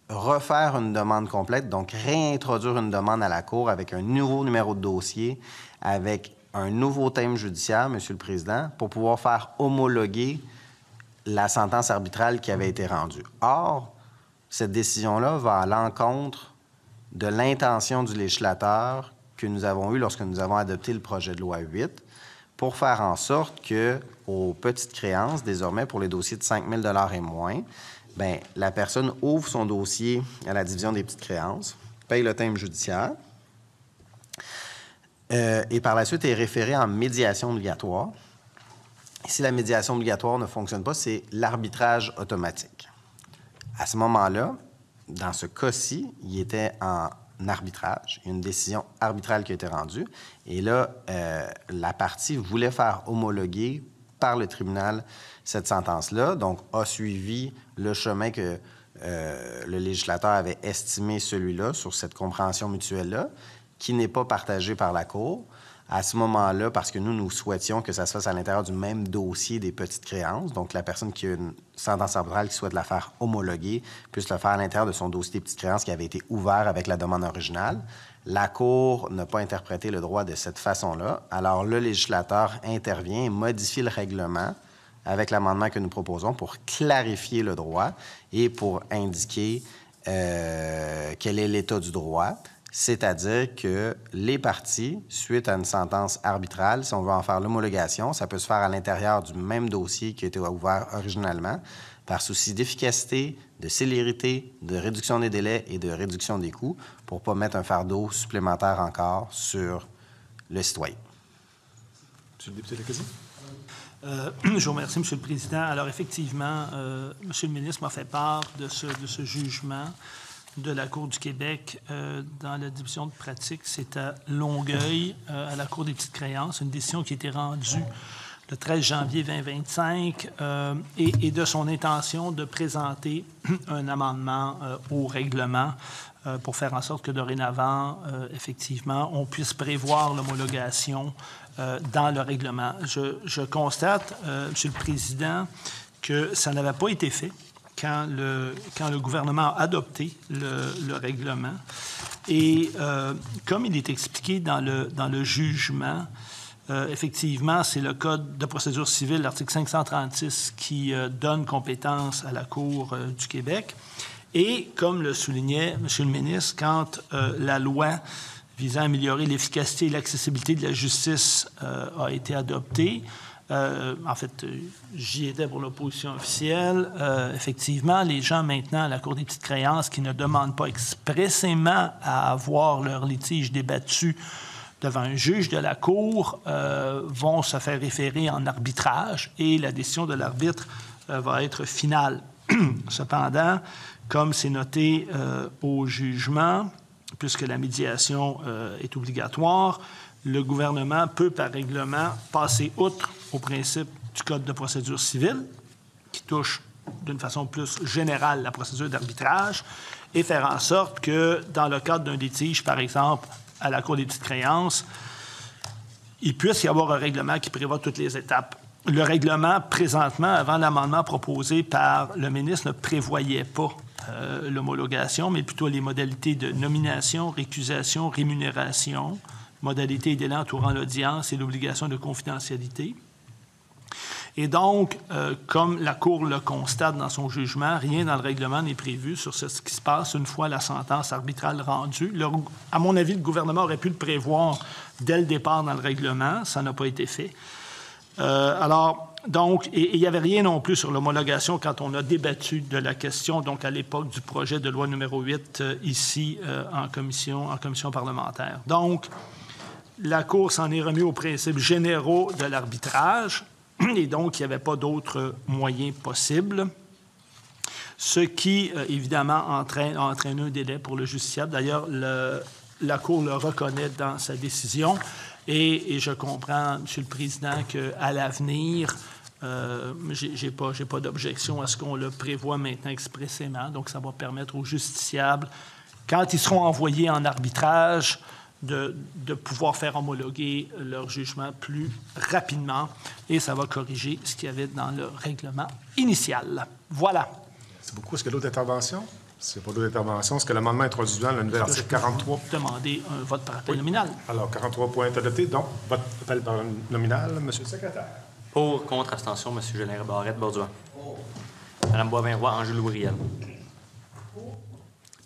refaire une demande complète, donc réintroduire une demande à la Cour avec un nouveau numéro de dossier, avec un nouveau thème judiciaire, Monsieur le Président, pour pouvoir faire homologuer la sentence arbitrale qui avait été rendue. Or, cette décision-là va à l'encontre de l'intention du législateur que nous avons eue lorsque nous avons adopté le projet de loi 8 pour faire en sorte que, aux petites créances, désormais pour les dossiers de 5 000 $ et moins, bien, la personne ouvre son dossier à la division des petites créances, paye le thème judiciaire et par la suite est référée en médiation obligatoire. Si la médiation obligatoire ne fonctionne pas, c'est l'arbitrage automatique. À ce moment-là, dans ce cas-ci, il était en arbitrage. Il y a une décision arbitrale qui a été rendue. Et là, la partie voulait faire homologuer par le tribunal cette sentence-là, donc a suivi le chemin que le législateur avait estimé celui-là sur cette compréhension mutuelle-là, qui n'est pas partagée par la Cour. À ce moment-là, parce que nous souhaitions que ça se fasse à l'intérieur du même dossier des petites créances, donc la personne qui a une sentence arbitrale qui souhaite la faire homologuer puisse le faire à l'intérieur de son dossier des petites créances qui avait été ouvert avec la demande originale. La Cour n'a pas interprété le droit de cette façon-là. Alors, le législateur intervient et modifie le règlement avec l'amendement que nous proposons pour clarifier le droit et pour indiquer quel est l'état du droit. C'est-à-dire que les parties, suite à une sentence arbitrale, si on veut en faire l'homologation, ça peut se faire à l'intérieur du même dossier qui a été ouvert originalement, par souci d'efficacité, de célérité, de réduction des délais et de réduction des coûts, pour ne pas mettre un fardeau supplémentaire encore sur le citoyen. Monsieur le député Lacazette. Je vous remercie, M. le Président. Alors, effectivement, M. le ministre m'a fait part de ce jugement de la Cour du Québec dans la division de pratique. C'est à Longueuil, à la Cour des petites créances, une décision qui a été rendue le 13 janvier 2025 et de son intention de présenter un amendement au règlement pour faire en sorte que dorénavant, effectivement, on puisse prévoir l'homologation dans le règlement. Je constate, M. le Président, que ça n'avait pas été fait quand le gouvernement a adopté le règlement. Et comme il est expliqué dans le jugement, effectivement, c'est le Code de procédure civile, l'article 536, qui donne compétence à la Cour du Québec. Et comme le soulignait M. le ministre, quand la loi visant à améliorer l'efficacité et l'accessibilité de la justice a été adoptée, en fait, j'y étais pour l'opposition officielle. Effectivement, les gens maintenant à la Cour des petites créances qui ne demandent pas expressément à avoir leur litige débattu devant un juge de la Cour vont se faire référer en arbitrage et la décision de l'arbitre va être finale. Cependant, comme c'est noté au jugement, puisque la médiation est obligatoire, le gouvernement peut, par règlement, passer outre au principe du Code de procédure civile, qui touche d'une façon plus générale la procédure d'arbitrage, et faire en sorte que, dans le cadre d'un litige, par exemple, à la Cour des petites créances, il puisse y avoir un règlement qui prévoit toutes les étapes. Le règlement, présentement, avant l'amendement proposé par le ministre, ne prévoyait pas l'homologation, mais plutôt les modalités de nomination, récusation, rémunération, modalités et délais entourant l'audience et l'obligation de confidentialité. Et donc, comme la Cour le constate dans son jugement, rien dans le règlement n'est prévu sur ce qui se passe une fois la sentence arbitrale rendue. À mon avis, le gouvernement aurait pu le prévoir dès le départ dans le règlement. Ça n'a pas été fait. Donc, il n'y avait rien non plus sur l'homologation quand on a débattu de la question, donc à l'époque du projet de loi numéro 8, ici, en commission parlementaire. Donc, la Cour s'en est remise aux principes généraux de l'arbitrage, et donc il n'y avait pas d'autres moyens possibles, ce qui, évidemment, a entraîné un délai pour le justiciable. D'ailleurs, la Cour le reconnaît dans sa décision, et je comprends, M. le Président, qu'à l'avenir, j'ai pas d'objection à ce qu'on le prévoit maintenant expressément, donc ça va permettre aux justiciables, quand ils seront envoyés en arbitrage, de pouvoir faire homologuer leur jugement plus rapidement, et ça va corriger ce qu'il y avait dans le règlement initial. Voilà. Merci beaucoup. Est-ce qu'il y a d'autres interventions? S'il n'y a pas d'autres interventions, est-ce que l'amendement introduisant le nouvel article 43... demander un vote par appel nominal. Alors, 43 points adoptés, donc vote appel par nominal. Monsieur le secrétaire. Pour, contre, abstention, M. Général Barrette, Borduas. Mme Boivin-Roy, Anjou-Loubriel.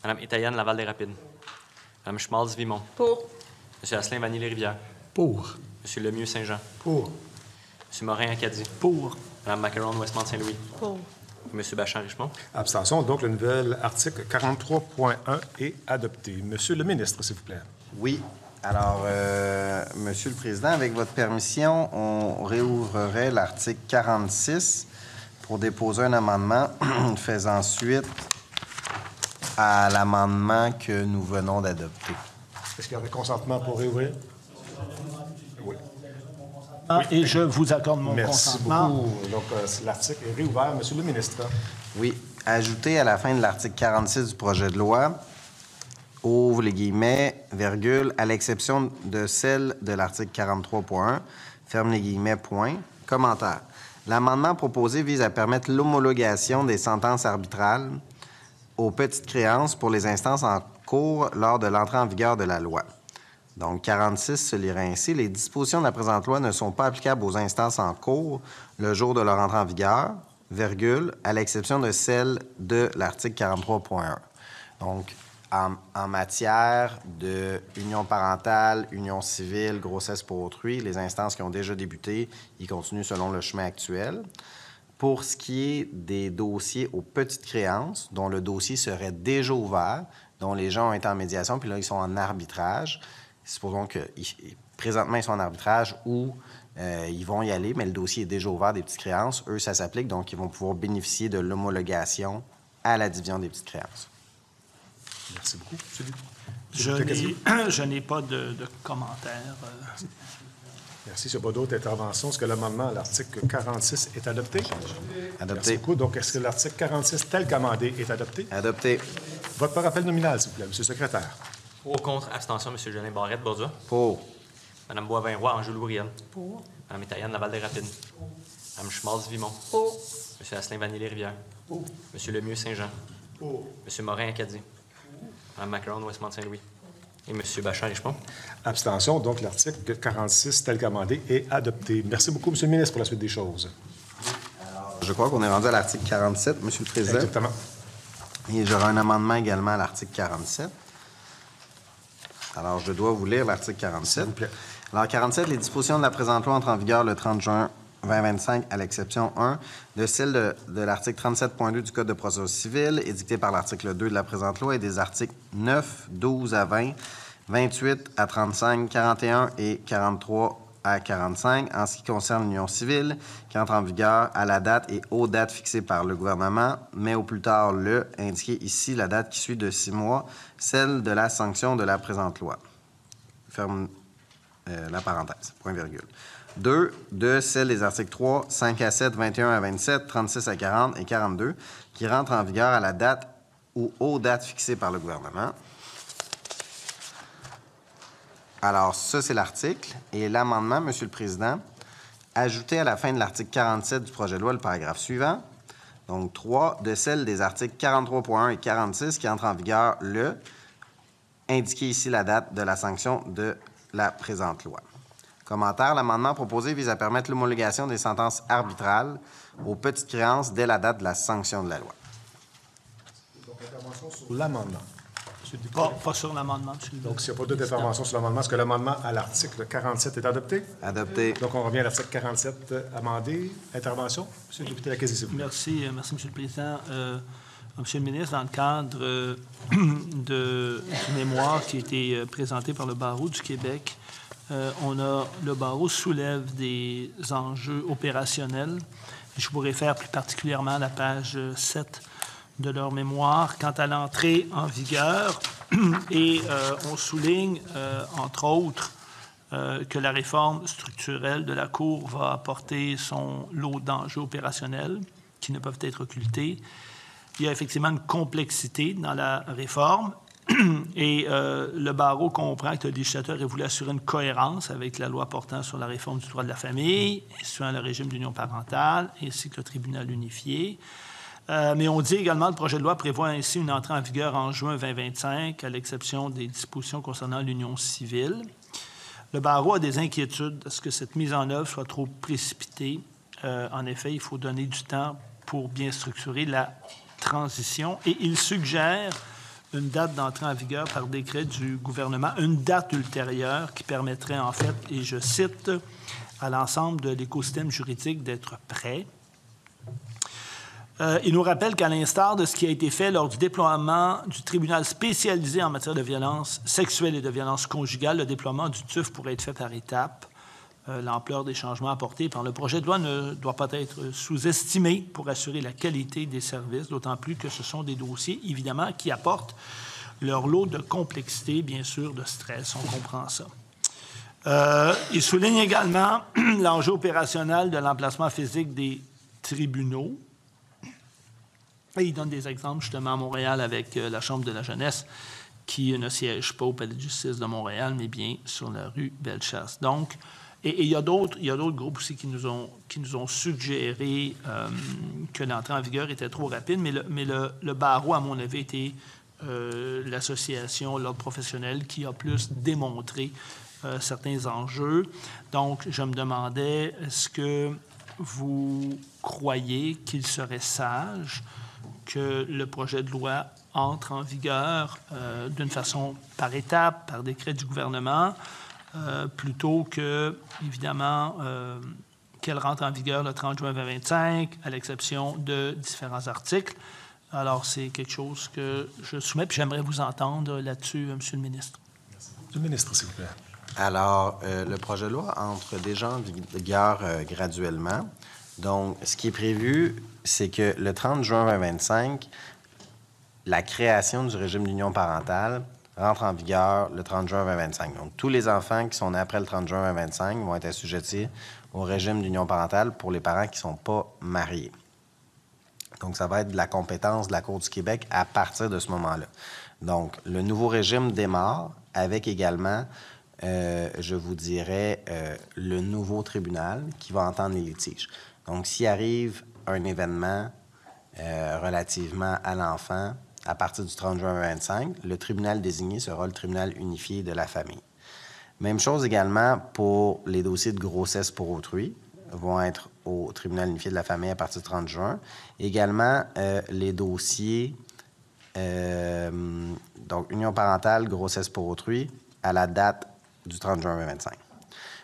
Mme Étayane, Laval-des-Rapides. Mme Schmalz-Vimont. Pour. M. Asselin, Vanier-les-Rivières. Pour. M. Lemieux-Saint-Jean. Pour. M. Morin-Acadie. Pour. Mme Macaron, Westmont-Saint-Louis. Pour. Et M. Bachand-Richemont. Abstention. Donc, le nouvel article 43.1 est adopté. Monsieur le ministre, s'il vous plaît. Oui. Alors, Monsieur le Président, avec votre permission, on réouvrerait l'article 46 pour déposer un amendement faisant suite à l'amendement que nous venons d'adopter. Est-ce qu'il y aurait consentement pour réouvrir? Oui. Et je vous accorde mon Merci consentement. beaucoup. Donc, l'article est réouvert. Monsieur le ministre. Oui. ajouter à la fin de l'article 46 du projet de loi, ouvre les guillemets, virgule, à l'exception de celle de l'article 43.1, ferme les guillemets, point. Commentaire. L'amendement proposé vise à permettre l'homologation des sentences arbitrales aux petites créances pour les instances en cours lors de l'entrée en vigueur de la loi. Donc, 46 se lirait ainsi. Les dispositions de la présente loi ne sont pas applicables aux instances en cours le jour de leur entrée en vigueur, virgule, à l'exception de celle de l'article 43.1. Donc, en matière d'union parentale, union civile, grossesse pour autrui, les instances qui ont déjà débuté, ils continuent selon le chemin actuel. Pour ce qui est des dossiers aux petites créances, dont le dossier serait déjà ouvert, dont les gens ont été en médiation, puis là, ils sont en arbitrage, supposons que présentement, ils sont en arbitrage ou ils vont y aller, mais le dossier est déjà ouvert des petites créances. Eux, ça s'applique, donc ils vont pouvoir bénéficier de l'homologation à la division des petites créances. Merci beaucoup. Je n'ai pas de commentaires. Merci. S'il n'y a pas d'autres interventions, est-ce que l'amendement à l'article 46 est adopté? Adopté. Merci beaucoup. Donc, est-ce que l'article 46 tel qu'amendé est adopté? Adopté. Vote par appel nominal, s'il vous plaît, M. le secrétaire. Pour, contre, abstention, M. Jolin Barrette, Bordeaux. Pour. Mme Boivin-Roy, Anjou Louriel. Pour. Mme Étayenne, Laval-des-Rapides. Mme Schmalz-Vimont. Pour. M. Asselin-Vanille-Rivière. M. Lemieux, Saint-Jean. M. Morin-Acadie. Mme Macaron, Westmont-Saint-Louis. Et M. Bachand-Richemont. Abstention. Donc, l'article 46 tel qu'amendé est adopté. Merci beaucoup, M. le ministre, pour la suite des choses. Je crois qu'on est rendu à l'article 47, M. le Président. Exactement. Et j'aurai un amendement également à l'article 47. Alors, je dois vous lire l'article 47. S'il vous plaît. Alors, 47, les dispositions de la présente loi entrent en vigueur le 30 juin 2025, à l'exception 1 de celle de l'article 37.2 du Code de procédure civile, édicté par l'article 2 de la présente loi, et des articles 9, 12 à 20, 28 à 35, 41 et 43 à 45, en ce qui concerne l'union civile, qui entre en vigueur à la date et aux dates fixées par le gouvernement, mais au plus tard le, indiqué ici la date qui suit de 6 mois, celle de la sanction de la présente loi. Ferme la parenthèse, point virgule. 2, de celle des articles 3, 5 à 7, 21 à 27, 36 à 40 et 42, qui rentrent en vigueur à la date ou aux dates fixées par le gouvernement. Alors, ça, c'est l'article. Et l'amendement, M. le Président, ajouter à la fin de l'article 47 du projet de loi le paragraphe suivant. Donc, 3, de celle des articles 43.1 et 46 qui entrent en vigueur le, indiquer ici la date de la sanction de la présente loi. Commentaire, l'amendement proposé vise à permettre l'homologation des sentences arbitrales aux petites créances dès la date de la sanction de la loi. Donc, intervention sur l'amendement. Pas sur l'amendement, M. le Donc, s'il n'y a pas d'autres interventions sur l'amendement, est-ce que l'amendement à l'article 47 est adopté? Adopté. Donc, on revient à l'article 47 amendé. Intervention? M. le député Lacazzi, s'il vous plaît. Merci, M. le Président. Monsieur le ministre, dans le cadre du mémoire qui a été présenté par le Barreau du Québec, le Barreau soulève des enjeux opérationnels. Je vous réfère plus particulièrement à la page 7 de leur mémoire quant à l'entrée en vigueur. Et on souligne, entre autres, que la réforme structurelle de la Cour va apporter son lot d'enjeux opérationnels qui ne peuvent être occultés. Il y a effectivement une complexité dans la réforme et le barreau comprend que le législateur a voulu assurer une cohérence avec la loi portant sur la réforme du droit de la famille, instituant le régime d'union parentale, ainsi que le tribunal unifié. Mais on dit également que le projet de loi prévoit ainsi une entrée en vigueur en juin 2025, à l'exception des dispositions concernant l'union civile. Le barreau a des inquiétudes à ce que cette mise en œuvre soit trop précipitée. En effet, il faut donner du temps pour bien structurer la transition et il suggère une date d'entrée en vigueur par décret du gouvernement, une date ultérieure qui permettrait en fait, et je cite, à l'ensemble de l'écosystème juridique d'être prêt. Il nous rappelle qu'à l'instar de ce qui a été fait lors du déploiement du tribunal spécialisé en matière de violence sexuelle et de violence conjugale, le déploiement du TUF pourrait être fait par étapes. L'ampleur des changements apportés par le projet de loi ne doit pas être sous-estimée pour assurer la qualité des services, d'autant plus que ce sont des dossiers, évidemment, qui apportent leur lot de complexité, bien sûr, de stress. On comprend ça. Il souligne également l'enjeu opérationnel de l'emplacement physique des tribunaux. Et il donne des exemples, justement, à Montréal avec la Chambre de la jeunesse, qui ne siège pas au Palais de justice de Montréal, mais bien sur la rue Bellechasse. Donc, et il y a d'autres groupes aussi qui nous ont suggéré que l'entrée en vigueur était trop rapide, mais le barreau, à mon avis, était l'association, l'ordre professionnel, qui a plus démontré certains enjeux. Donc, je me demandais, est-ce que vous croyez qu'il serait sage que le projet de loi entre en vigueur d'une façon par étapes, par décret du gouvernement, plutôt que, évidemment, qu'elle rentre en vigueur le 30 juin 2025, à l'exception de différents articles. Alors, c'est quelque chose que je soumets, puis j'aimerais vous entendre là-dessus, Monsieur le ministre. Monsieur le ministre, s'il vous plaît. Alors, le projet de loi entre déjà en vigueur graduellement. Donc, ce qui est prévu, c'est que le 30 juin 2025, la création du régime d'union parentale rentre en vigueur le 30 juin 2025. Donc, tous les enfants qui sont nés après le 30 juin 2025 vont être assujettis au régime d'union parentale pour les parents qui ne sont pas mariés. Donc, ça va être de la compétence de la Cour du Québec à partir de ce moment-là. Donc, le nouveau régime démarre avec également, je vous dirais, le nouveau tribunal qui va entendre les litiges. Donc, s'il arrive un événement relativement à l'enfant à partir du 30 juin 2025, le tribunal désigné sera le tribunal unifié de la famille. Même chose également pour les dossiers de grossesse pour autrui, vont être au tribunal unifié de la famille à partir du 30 juin. Également, les dossiers, donc union parentale, grossesse pour autrui, à la date du 30 juin 2025.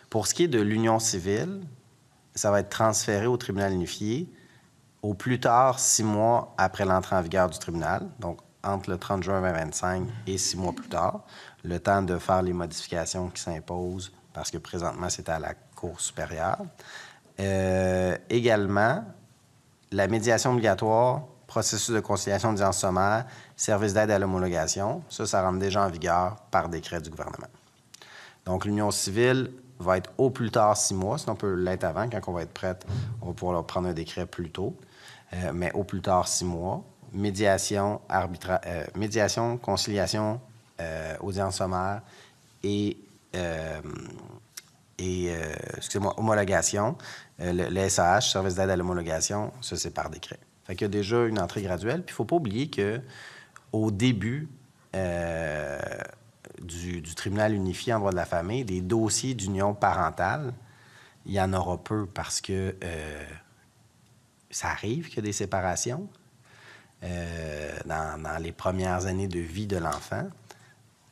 Pour ce qui est de l'union civile, ça va être transféré au tribunal unifié au plus tard 6 mois après l'entrée en vigueur du tribunal, donc entre le 30 juin 2025 et 6 mois plus tard, le temps de faire les modifications qui s'imposent, parce que présentement, c'est à la Cour supérieure. Également, la médiation obligatoire, processus de conciliation d'audience sommaire, service d'aide à l'homologation, ça rentre déjà en vigueur par décret du gouvernement. Donc, l'union civile va être au plus tard 6 mois, sinon on peut l'être avant. Quand on va être prête, on va pouvoir prendre un décret plus tôt, mais au plus tard 6 mois. Médiation, conciliation, audience sommaire et homologation. Le SAH, service d'aide à l'homologation, ça, c'est par décret. Fait qu'il y a déjà une entrée graduelle. Puis il ne faut pas oublier qu'au début du tribunal unifié en droit de la famille, des dossiers d'union parentale, il y en aura peu parce que ça arrive qu'il y a des séparations dans les premières années de vie de l'enfant,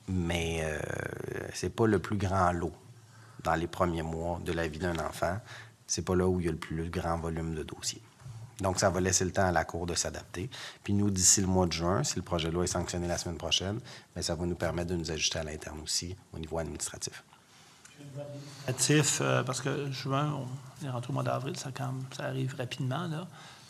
mais c'est pas le plus grand lot dans les premiers mois de la vie d'un enfant. C'est pas là où il y a le plus grand volume de dossiers. Donc, ça va laisser le temps à la Cour de s'adapter. Puis nous, d'ici le mois de juin, si le projet de loi est sanctionné la semaine prochaine, bien, ça va nous permettre de nous ajuster à l'interne aussi au niveau administratif. Parce que juin, on est rentré au mois d'avril, ça arrive rapidement, là.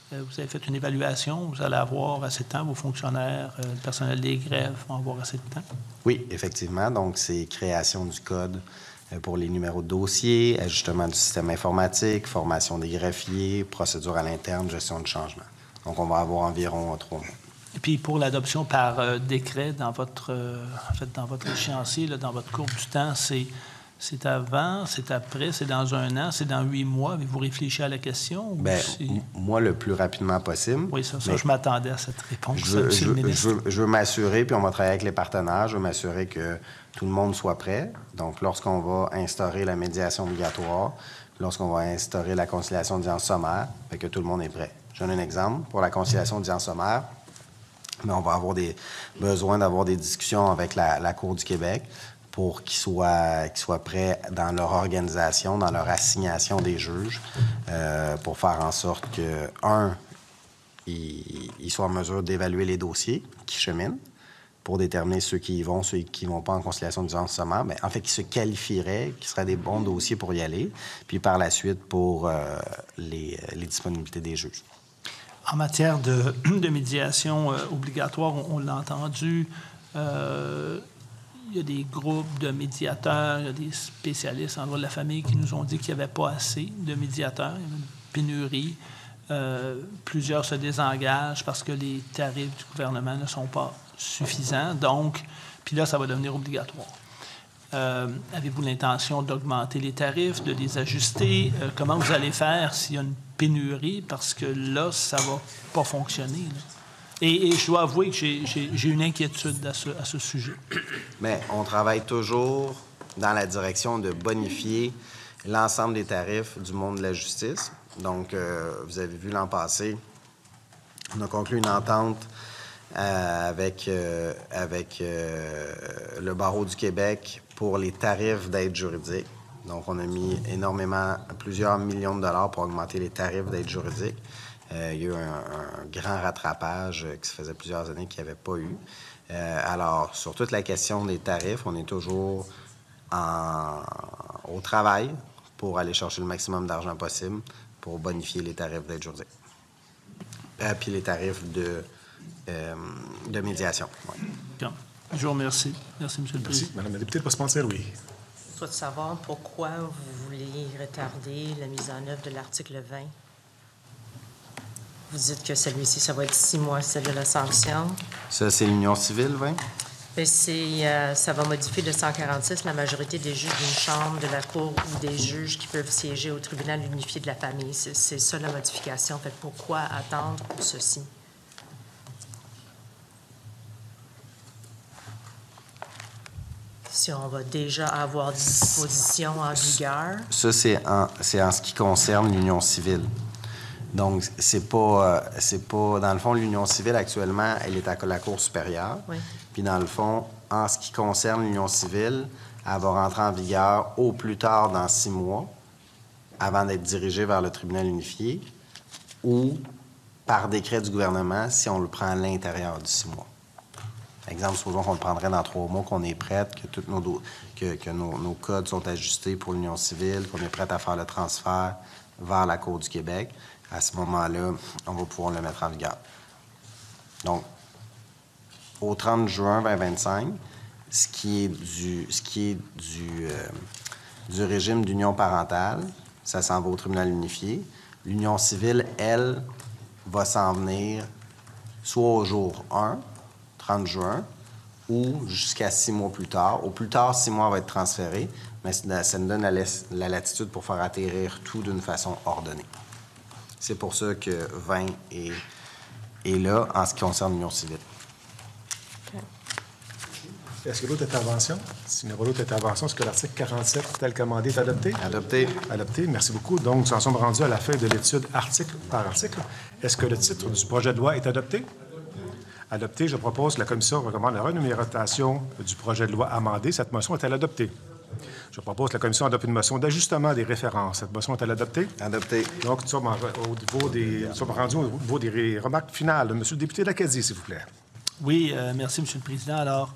Vous avez fait une évaluation, vous allez avoir assez de temps, vos fonctionnaires, le personnel des greffes vont avoir assez de temps? Oui, effectivement. Donc, c'est création du code pour les numéros de dossier, ajustement du système informatique, formation des greffiers, procédure à l'interne, gestion de changement. Donc, on va avoir environ 3 mois. Et puis, pour l'adoption par décret dans votre échéancier, là, dans votre courbe du temps, c'est avant, c'est après, c'est dans 1 an, c'est dans 8 mois. Avez-vous réfléchi à la question? Bien, moi, le plus rapidement possible. Oui, ça je m'attendais à cette réponse, monsieur le ministre. Je veux m'assurer, puis on va travailler avec les partenaires, je veux m'assurer que tout le monde soit prêt. Donc, lorsqu'on va instaurer la médiation obligatoire, lorsqu'on va instaurer la conciliation d'audience sommaire, fait que tout le monde est prêt. Je donne un exemple. Pour la conciliation d'audience sommaire, mais on va avoir besoin d'avoir des discussions avec la Cour du Québec pour qu'ils soient prêts dans leur organisation, dans leur assignation des juges, pour faire en sorte que, ils soient en mesure d'évaluer les dossiers qui cheminent pour déterminer ceux qui y vont, ceux qui ne vont pas en conciliation d'audience sommaire, mais en fait, qui se qualifieraient, qui seraient des bons dossiers pour y aller, puis par la suite pour les disponibilités des juges. En matière de médiation obligatoire, on l'a entendu, il y a des groupes de médiateurs, il y a des spécialistes en droit de la famille qui nous ont dit qu'il n'y avait pas assez de médiateurs, il y avait une pénurie. plusieurs se désengagent parce que les tarifs du gouvernement ne sont pas suffisants. Donc, puis là, ça va devenir obligatoire. Avez-vous l'intention d'augmenter les tarifs, de les ajuster? Comment vous allez faire s'il y a une pénurie? Parce que là, ça ne va pas fonctionner. Là. Et je dois avouer que j'ai une inquiétude à ce sujet. Bien, on travaille toujours dans la direction de bonifier l'ensemble des tarifs du monde de la justice. Donc, vous avez vu l'an passé, on a conclu une entente avec le Barreau du Québec pour les tarifs d'aide juridique. Donc, on a mis plusieurs millions de dollars pour augmenter les tarifs d'aide juridique. Il y a eu un grand rattrapage qui se faisait plusieurs années qu'il n'y avait pas eu. Alors, sur toute la question des tarifs, on est toujours au travail pour aller chercher le maximum d'argent possible pour bonifier les tarifs d'aide juridique. Puis les tarifs de médiation. Ouais. Bien. Je vous remercie. Merci, M. le Président. Merci. Madame la députée de Poste-Pontier, oui. Je souhaite savoir pourquoi vous voulez retarder la mise en œuvre de l'article 20. Vous dites que celui-ci, ça va être 6 mois, celle de la sanction. Ça, c'est l'Union civile, 20? Bien, ça va modifier le 146 la majorité des juges d'une chambre de la Cour ou des juges qui peuvent siéger au tribunal unifié de la famille. C'est ça la modification. Fait pourquoi attendre pour ceci? Si on va déjà avoir des dispositions en vigueur. Ça, c'est en ce qui concerne l'Union civile. Donc, c'est pas, dans le fond, l'Union civile, actuellement, elle est à la Cour supérieure. Oui. Puis, dans le fond, en ce qui concerne l'Union civile, elle va rentrer en vigueur au plus tard dans 6 mois, avant d'être dirigée vers le tribunal unifié, ou par décret du gouvernement, si on le prend à l'intérieur du 6 mois. Par exemple, supposons qu'on le prendrait dans 3 mois, qu'on est prête, que nos codes sont ajustés pour l'Union civile, qu'on est prête à faire le transfert vers la Cour du Québec. À ce moment-là, on va pouvoir le mettre en vigueur. Donc, au 30 juin 2025, ce qui est du régime d'union parentale, ça s'en va au tribunal unifié. L'union civile, elle, va s'en venir soit au jour 1, 30 juin, ou jusqu'à 6 mois plus tard. Au plus tard, 6 mois va être transféré, mais ça nous donne la latitude pour faire atterrir tout d'une façon ordonnée. C'est pour ça que 20 est là en ce qui concerne l'Union civile. Okay. Est-ce que l'autre intervention? S'il n'y a pas d'autre intervention, est-ce que l'article 47 tel qu'amendé est adopté? Adopté. Adopté. Merci beaucoup. Donc, nous en sommes rendus à la fin de l'étude article par article. Est-ce que le titre du projet de loi est adopté? Adopté. Je propose que la Commission recommande la renumération du projet de loi amendé. Cette motion est-elle adoptée? Je propose que la Commission adopte une motion d'ajustement des références. Cette motion est-elle adoptée? Adopté. Donc, nous sommes rendus au niveau des remarques finales. Monsieur le député d'Acadie, s'il vous plaît. Oui, merci, M. le Président. Alors,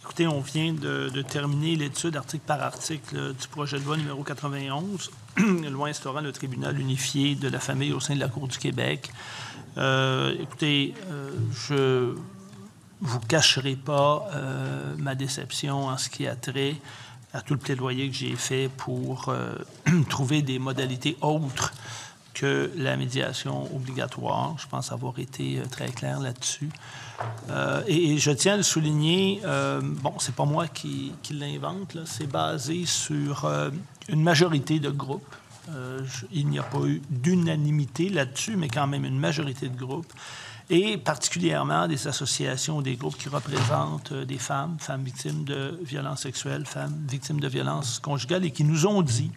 écoutez, on vient de terminer l'étude article par article du projet de loi numéro 91, loi instaurant le tribunal unifié de la famille au sein de la Cour du Québec. Écoutez, je vous cacherai pas ma déception en ce qui a trait à tout le plaidoyer que j'ai fait pour trouver des modalités autres que la médiation obligatoire. Je pense avoir été très clair là-dessus. Et je tiens à le souligner, c'est pas moi qui l'invente, là, c'est basé sur une majorité de groupes. Il n'y a pas eu d'unanimité là-dessus, mais quand même une majorité de groupes, et particulièrement des associations ou des groupes qui représentent des femmes victimes de violences sexuelles, femmes victimes de violences conjugales, et qui nous ont dit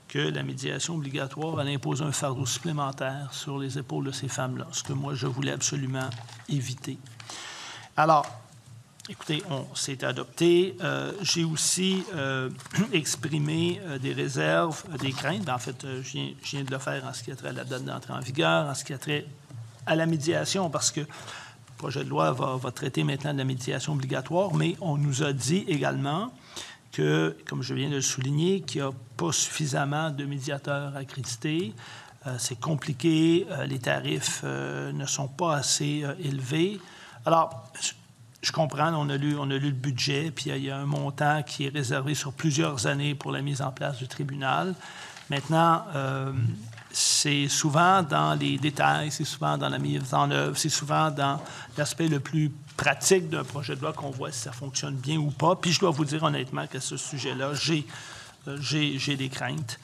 que la médiation obligatoire allait imposer un fardeau supplémentaire sur les épaules de ces femmes-là, ce que moi, je voulais absolument éviter. Alors, écoutez, on s'est adopté. J'ai aussi exprimé des réserves, des craintes. En fait, je viens de le faire en ce qui a trait à la date d'entrée en vigueur, en ce qui a trait à la médiation, parce que le projet de loi va traiter maintenant de la médiation obligatoire, mais on nous a dit également que, comme je viens de le souligner, qu'il n'y a pas suffisamment de médiateurs accrédités. C'est compliqué, les tarifs ne sont pas assez élevés. Alors, je comprends, on a lu le budget, puis il y a un montant qui est réservé sur plusieurs années pour la mise en place du tribunal. Maintenant, c'est souvent dans les détails, c'est souvent dans la mise en œuvre, c'est souvent dans l'aspect le plus pratique d'un projet de loi qu'on voit si ça fonctionne bien ou pas. Puis je dois vous dire honnêtement qu'à ce sujet-là, j'ai des craintes.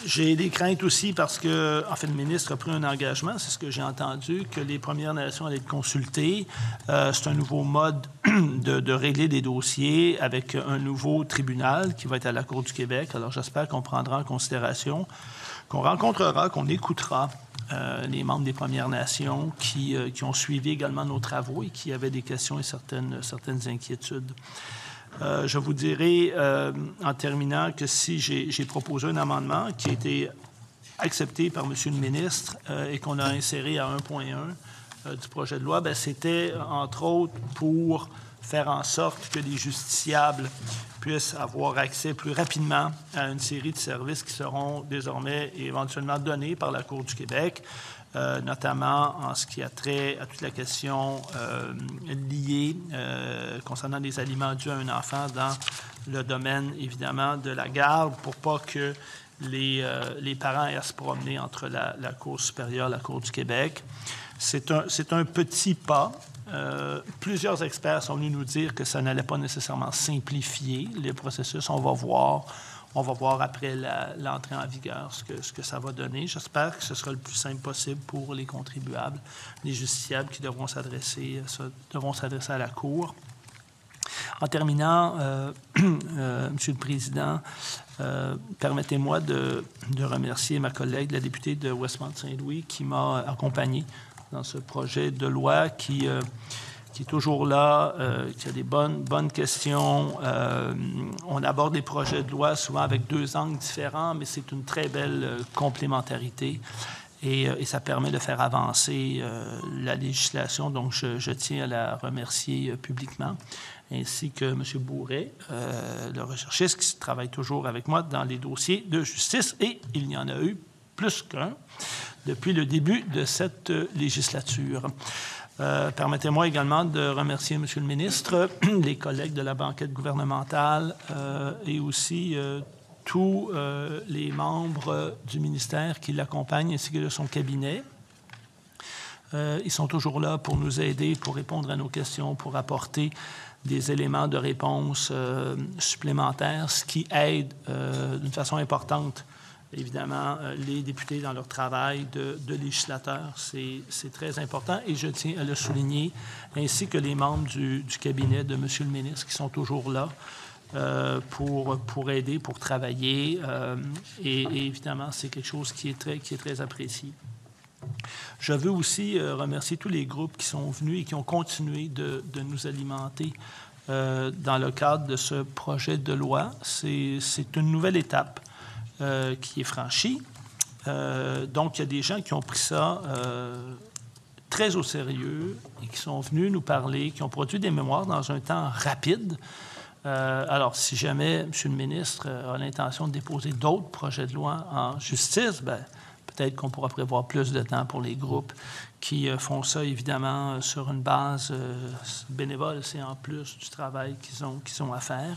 J'ai des craintes aussi parce que, en fait, le ministre a pris un engagement, c'est ce que j'ai entendu, que les Premières Nations allaient être consultées. C'est un nouveau mode de régler des dossiers avec un nouveau tribunal qui va être à la Cour du Québec. Alors, j'espère qu'on prendra en considération, qu'on rencontrera, qu'on écoutera les membres des Premières Nations qui ont suivi également nos travaux et qui avaient des questions et certaines inquiétudes. Je vous dirai, en terminant, que si j'ai proposé un amendement qui a été accepté par M. le ministre et qu'on a inséré à 1.1 du projet de loi, bien, c'était, entre autres, pour faire en sorte que les justiciables puissent avoir accès plus rapidement à une série de services qui seront désormais et éventuellement donnés par la Cour du Québec, notamment en ce qui a trait à toute la question liée concernant les aliments dus à un enfant dans le domaine, évidemment, de la garde, pour pas que les parents aient à se promener entre la Cour supérieure et la Cour du Québec. C'est un petit pas. Plusieurs experts sont venus nous dire que ça n'allait pas nécessairement simplifier les processus. On va voir après l'entrée en vigueur ce que ça va donner. J'espère que ce sera le plus simple possible pour les contribuables, les justiciables qui devront s'adresser à la Cour. En terminant, Monsieur le Président, permettez-moi de remercier ma collègue, la députée de Westmount-Saint-Louis, qui m'a accompagné dans ce projet de loi qui est toujours là, qui a des bonnes questions. On aborde les projets de loi souvent avec deux angles différents, mais c'est une très belle complémentarité et ça permet de faire avancer la législation. Donc, je tiens à la remercier publiquement, ainsi que M. Bourret, le recherchiste qui travaille toujours avec moi dans les dossiers de justice, et il y en a eu plus qu'un depuis le début de cette législature. Permettez-moi également de remercier M. le ministre, les collègues de la banquette gouvernementale et aussi tous les membres du ministère qui l'accompagnent ainsi que de son cabinet. Ils sont toujours là pour nous aider, pour répondre à nos questions, pour apporter des éléments de réponse supplémentaires, ce qui aide d'une façon importante évidemment, les députés dans leur travail de législateur. C'est très important et je tiens à le souligner, ainsi que les membres du cabinet de M. le ministre qui sont toujours là pour aider, pour travailler. Et évidemment, c'est quelque chose qui est très apprécié. Je veux aussi remercier tous les groupes qui sont venus et qui ont continué de nous alimenter dans le cadre de ce projet de loi. C'est une nouvelle étape qui est franchie. Donc, il y a des gens qui ont pris ça très au sérieux et qui sont venus nous parler, qui ont produit des mémoires dans un temps rapide. Alors, si jamais M. le ministre a l'intention de déposer d'autres projets de loi en justice, bien, peut-être qu'on pourra prévoir plus de temps pour les groupes qui font ça, évidemment, sur une base bénévole. C'est en plus du travail qu'ils ont à faire.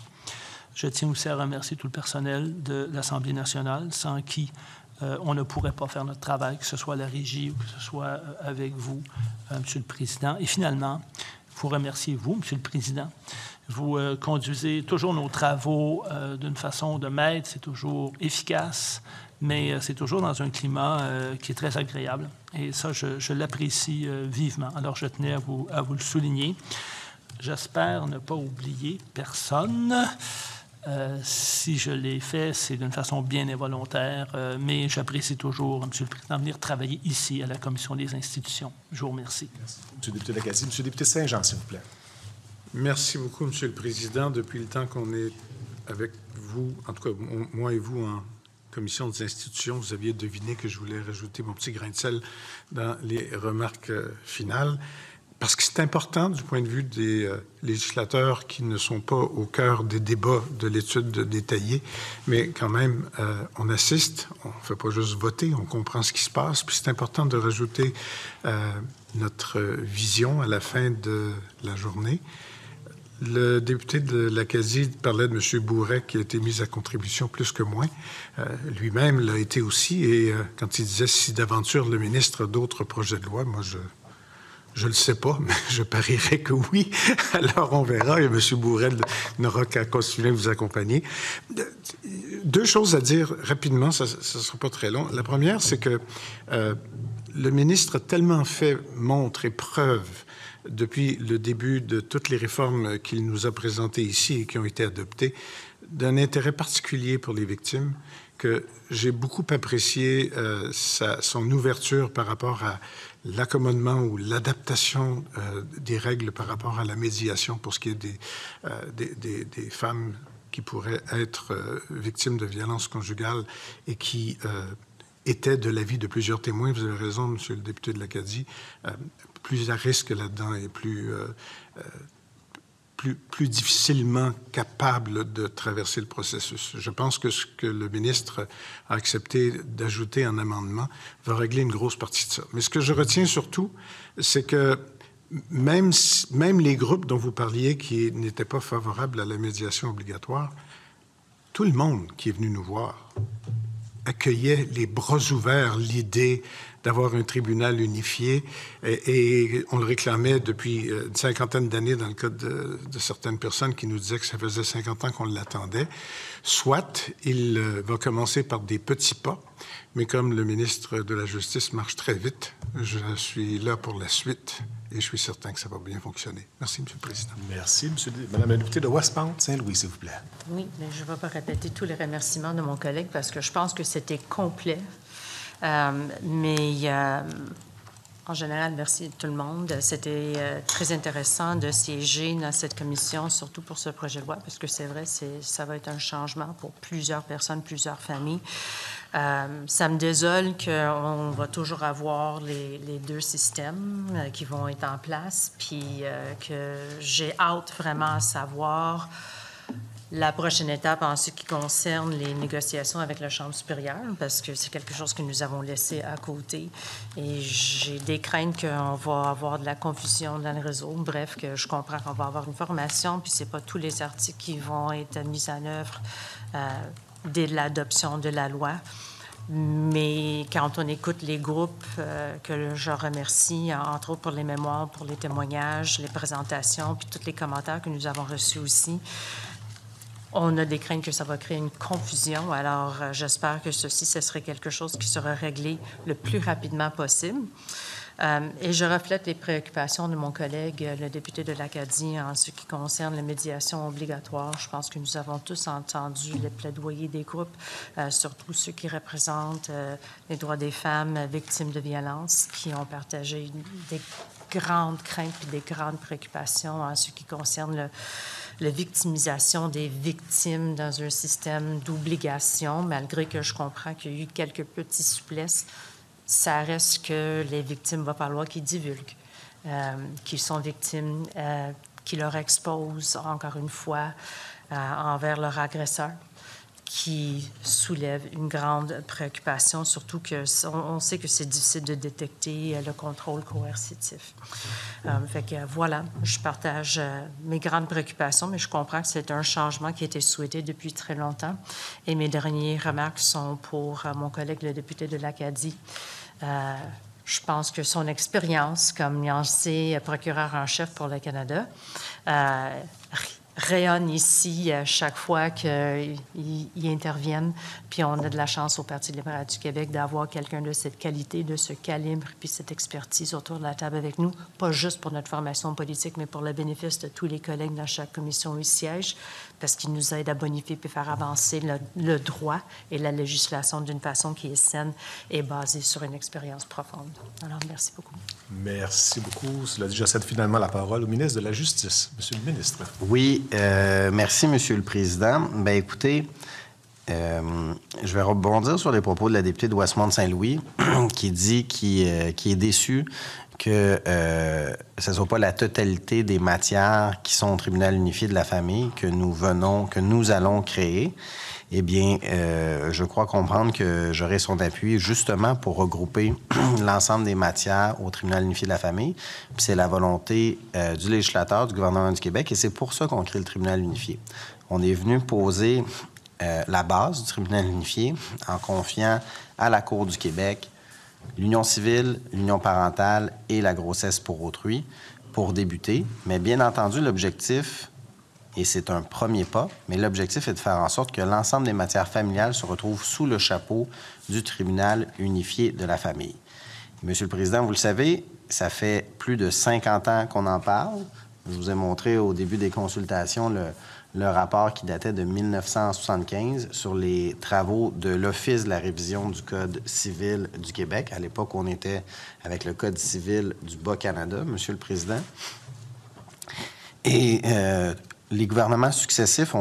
Je tiens aussi à remercier tout le personnel de l'Assemblée nationale, sans qui on ne pourrait pas faire notre travail, que ce soit à la régie ou que ce soit avec vous, Monsieur le Président. Et finalement, il faut remercier vous, Monsieur le Président. Vous conduisez toujours nos travaux d'une façon de maître, c'est toujours efficace, mais c'est toujours dans un climat qui est très agréable. Et ça, je l'apprécie vivement. Alors, je tenais à vous le souligner. J'espère ne pas oublier personne. Si je l'ai fait, c'est d'une façon bien involontaire, mais j'apprécie toujours, M. le Président, venir travailler ici à la Commission des institutions. Je vous remercie. Merci. M. le député Lacazzi. M. le député Saint-Jean, s'il vous plaît. Merci beaucoup, M. le Président. Depuis le temps qu'on est avec vous, en tout cas, moi et vous, en Commission des institutions, vous aviez deviné que je voulais rajouter mon petit grain de sel dans les remarques finales. Parce que c'est important du point de vue des législateurs qui ne sont pas au cœur des débats de l'étude détaillée, mais quand même, on assiste, on ne fait pas juste voter, on comprend ce qui se passe, puis c'est important de rajouter notre vision à la fin de la journée. Le député de l'Acadie parlait de M. Bourret qui a été mis à contribution plus que moins. Lui-même l'a été aussi. Et quand il disait si d'aventure le ministre a d'autres projets de loi, moi, je le sais pas, mais je parierais que oui. Alors, on verra. Et M. Bourret n'aura qu'à continuer à vous accompagner. Deux choses à dire rapidement, ça ne sera pas très long. La première, c'est que le ministre a tellement fait montre et preuve depuis le début de toutes les réformes qu'il nous a présentées ici et qui ont été adoptées, d'un intérêt particulier pour les victimes, que j'ai beaucoup apprécié son ouverture par rapport à l'accommodement ou l'adaptation des règles par rapport à la médiation pour ce qui est des femmes qui pourraient être victimes de violences conjugales et qui étaient de l'avis de plusieurs témoins. Vous avez raison, monsieur le député de l'Acadie, plus à risque là-dedans et plus difficilement capable de traverser le processus. Je pense que ce que le ministre a accepté d'ajouter en amendement va régler une grosse partie de ça. Mais ce que je retiens surtout, c'est que même les groupes dont vous parliez qui n'étaient pas favorables à la médiation obligatoire, tout le monde qui est venu nous voir accueillait les bras ouverts l'idée d'avoir un tribunal unifié et on le réclamait depuis une cinquantaine d'années dans le cas de certaines personnes qui nous disaient que ça faisait 50 ans qu'on l'attendait. Soit il va commencer par des petits pas, mais comme le ministre de la Justice marche très vite, je suis là pour la suite et je suis certain que ça va bien fonctionner. Merci, M. le Président. Merci, Madame la députée de Westmount, Saint-Louis, s'il vous plaît. Oui, mais je ne vais pas répéter tous les remerciements de mon collègue parce que je pense que c'était complet. Mais en général, merci à tout le monde. C'était très intéressant de siéger dans cette commission, surtout pour ce projet de loi, parce que c'est vrai, ça va être un changement pour plusieurs personnes, plusieurs familles. Ça me désole qu'on va toujours avoir les deux systèmes qui vont être en place, puis que j'ai hâte vraiment à savoir la prochaine étape en ce qui concerne les négociations avec la Chambre supérieure, parce que c'est quelque chose que nous avons laissé à côté. Et j'ai des craintes qu'on va avoir de la confusion dans le réseau. Bref, que je comprends qu'on va avoir une formation, puis c'est pas tous les articles qui vont être mis en œuvre dès l'adoption de la loi. Mais quand on écoute les groupes, que je remercie, entre autres pour les mémoires, pour les témoignages, les présentations, puis tous les commentaires que nous avons reçus aussi, on a des craintes que ça va créer une confusion. Alors, j'espère que ce serait quelque chose qui sera réglé le plus rapidement possible. Et je reflète les préoccupations de mon collègue, le député de l'Acadie, en ce qui concerne la médiation obligatoire. Je pense que nous avons tous entendu les plaidoyers des groupes, surtout ceux qui représentent les droits des femmes victimes de violences, qui ont partagé des grandes craintes et des grandes préoccupations en ce qui concerne la victimisation des victimes dans un système d'obligation, malgré que je comprends qu'il y a eu quelques petites souplesses. Ça reste que les victimes, va falloir qu'ils divulguent, qu'ils sont victimes, qui leur exposent, encore une fois, envers leur agresseur, qui soulève une grande préoccupation, surtout qu'on sait que c'est difficile de détecter le contrôle coercitif. Fait que voilà, je partage mes grandes préoccupations, mais je comprends que c'est un changement qui a été souhaité depuis très longtemps. Et mes dernières remarques sont pour mon collègue, le député de l'Acadie. Je pense que son expérience comme ancien procureur en chef pour le Canada rayonne ici chaque fois qu'ils interviennent. Puis on a de la chance au Parti libéral du Québec d'avoir quelqu'un de cette qualité, de ce calibre, puis cette expertise autour de la table avec nous, pas juste pour notre formation politique, mais pour le bénéfice de tous les collègues dans chaque commission où ils siègent, parce qu'ils nous aident à bonifier puis faire avancer le droit et la législation d'une façon qui est saine et basée sur une expérience profonde. Alors, merci beaucoup. Merci beaucoup. Cela dit, je cède finalement la parole au ministre de la Justice. Monsieur le ministre. Oui, merci, Monsieur le Président. Bien, écoutez, Je vais rebondir sur les propos de la députée de Westmount-Saint-Louis qui dit qu'il est déçu que ce ne soit pas la totalité des matières qui sont au tribunal unifié de la famille que nous allons créer. Eh bien, je crois comprendre que j'aurai son appui justement pour regrouper l'ensemble des matières au tribunal unifié de la famille. Puis c'est la volonté du législateur, du gouvernement du Québec, et c'est pour ça qu'on crée le tribunal unifié. On est venu poser la base du tribunal unifié en confiant à la Cour du Québec l'union civile, l'union parentale et la grossesse pour autrui pour débuter. Mais bien entendu, l'objectif, et c'est un premier pas, mais l'objectif est de faire en sorte que l'ensemble des matières familiales se retrouvent sous le chapeau du tribunal unifié de la famille. Monsieur le Président, vous le savez, ça fait plus de 50 ans qu'on en parle. Je vous ai montré au début des consultations le rapport qui datait de 1975 sur les travaux de l'Office de la révision du Code civil du Québec. À l'époque, on était avec le Code civil du Bas-Canada, Monsieur le Président. Et les gouvernements successifs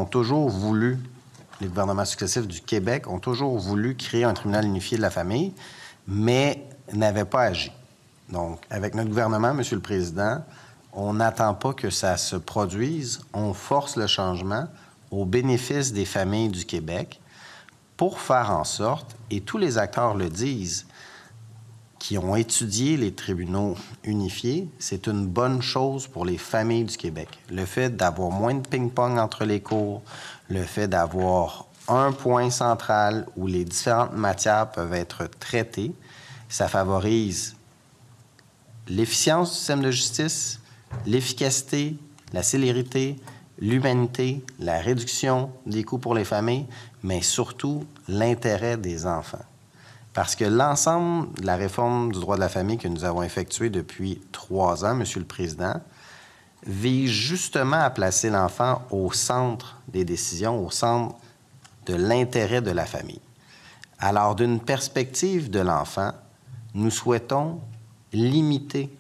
du Québec ont toujours voulu créer un tribunal unifié de la famille, mais n'avaient pas agi. Donc, avec notre gouvernement, Monsieur le Président, on n'attend pas que ça se produise, on force le changement au bénéfice des familles du Québec pour faire en sorte, et tous les acteurs le disent, qui ont étudié les tribunaux unifiés, c'est une bonne chose pour les familles du Québec. Le fait d'avoir moins de ping-pong entre les cours, le fait d'avoir un point central où les différentes matières peuvent être traitées, ça favorise l'efficience du système de justice, l'efficacité, la célérité, l'humanité, la réduction des coûts pour les familles, mais surtout l'intérêt des enfants. Parce que l'ensemble de la réforme du droit de la famille que nous avons effectuée depuis 3 ans, Monsieur le Président, vise justement à placer l'enfant au centre des décisions, au centre de l'intérêt de la famille. Alors, d'une perspective de l'enfant, nous souhaitons limiter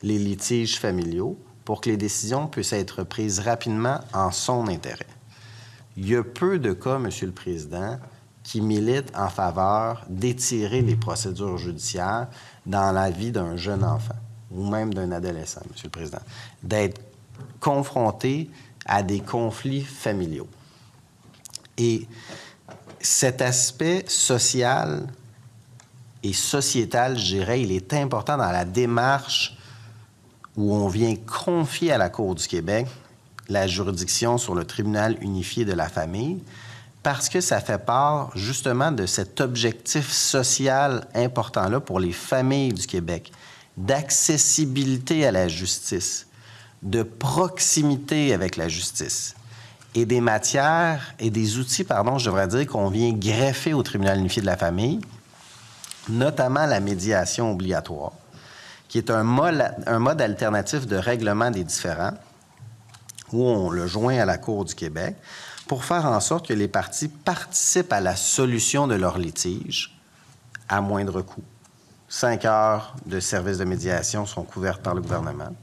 les litiges familiaux pour que les décisions puissent être prises rapidement en son intérêt. Il y a peu de cas, Monsieur le Président, qui militent en faveur d'étirer les procédures judiciaires dans la vie d'un jeune enfant ou même d'un adolescent, Monsieur le Président, d'être confronté à des conflits familiaux. Et cet aspect social et sociétal, je dirais, il est important dans la démarche où on vient confier à la Cour du Québec la juridiction sur le tribunal unifié de la famille, parce que ça fait part justement de cet objectif social important-là pour les familles du Québec, d'accessibilité à la justice, de proximité avec la justice, et des matières et des outils, je devrais dire, qu'on vient greffer au tribunal unifié de la famille, notamment la médiation obligatoire, qui est un mode alternatif de règlement des différends, où on le joint à la Cour du Québec, pour faire en sorte que les parties participent à la solution de leur litige à moindre coût. 5 heures de services de médiation sont couvertes par le gouvernement,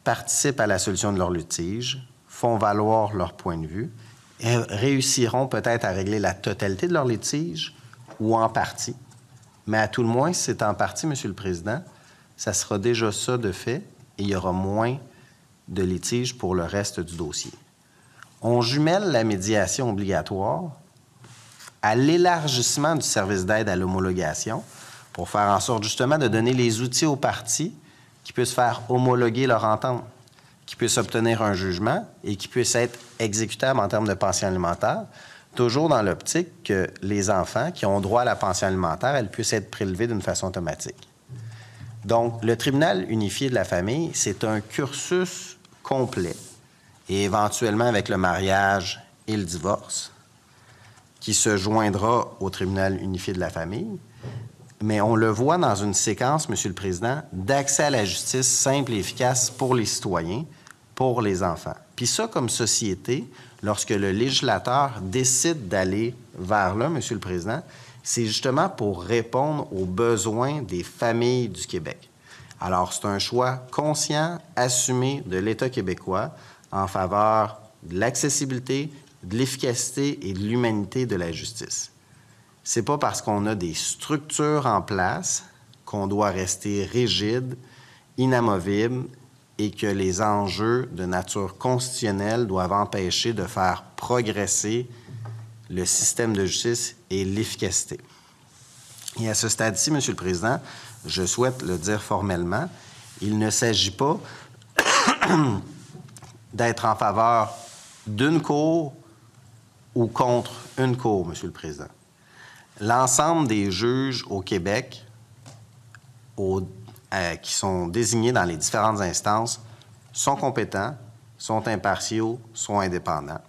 participent à la solution de leur litige, font valoir leur point de vue, et réussiront peut-être à régler la totalité de leur litige ou en partie. Mais à tout le moins, si c'est en partie, Monsieur le Président, ça sera déjà ça de fait et il y aura moins de litiges pour le reste du dossier. On jumelle la médiation obligatoire à l'élargissement du service d'aide à l'homologation pour faire en sorte justement de donner les outils aux parties qui puissent faire homologuer leur entente, qui puissent obtenir un jugement et qui puissent être exécutables en termes de pension alimentaire, toujours dans l'optique que les enfants qui ont droit à la pension alimentaire, elles puissent être prélevées d'une façon automatique. Donc, le tribunal unifié de la famille, c'est un cursus complet, et éventuellement avec le mariage et le divorce, qui se joindra au tribunal unifié de la famille. Mais on le voit dans une séquence, Monsieur le Président, d'accès à la justice simple et efficace pour les citoyens, pour les enfants. Puis ça, comme société, lorsque le législateur décide d'aller vers là, Monsieur le Président, c'est justement pour répondre aux besoins des familles du Québec. Alors, c'est un choix conscient, assumé de l'État québécois en faveur de l'accessibilité, de l'efficacité et de l'humanité de la justice. C'est pas parce qu'on a des structures en place qu'on doit rester rigide, inamovible et que les enjeux de nature constitutionnelle doivent empêcher de faire progresser le système de justice et l'efficacité. Et à ce stade-ci, M. le Président, je souhaite le dire formellement, il ne s'agit pas d'être en faveur d'une cour ou contre une cour, M. le Président. L'ensemble des juges au Québec qui sont désignés dans les différentes instances sont compétents, sont impartiaux, sont indépendants.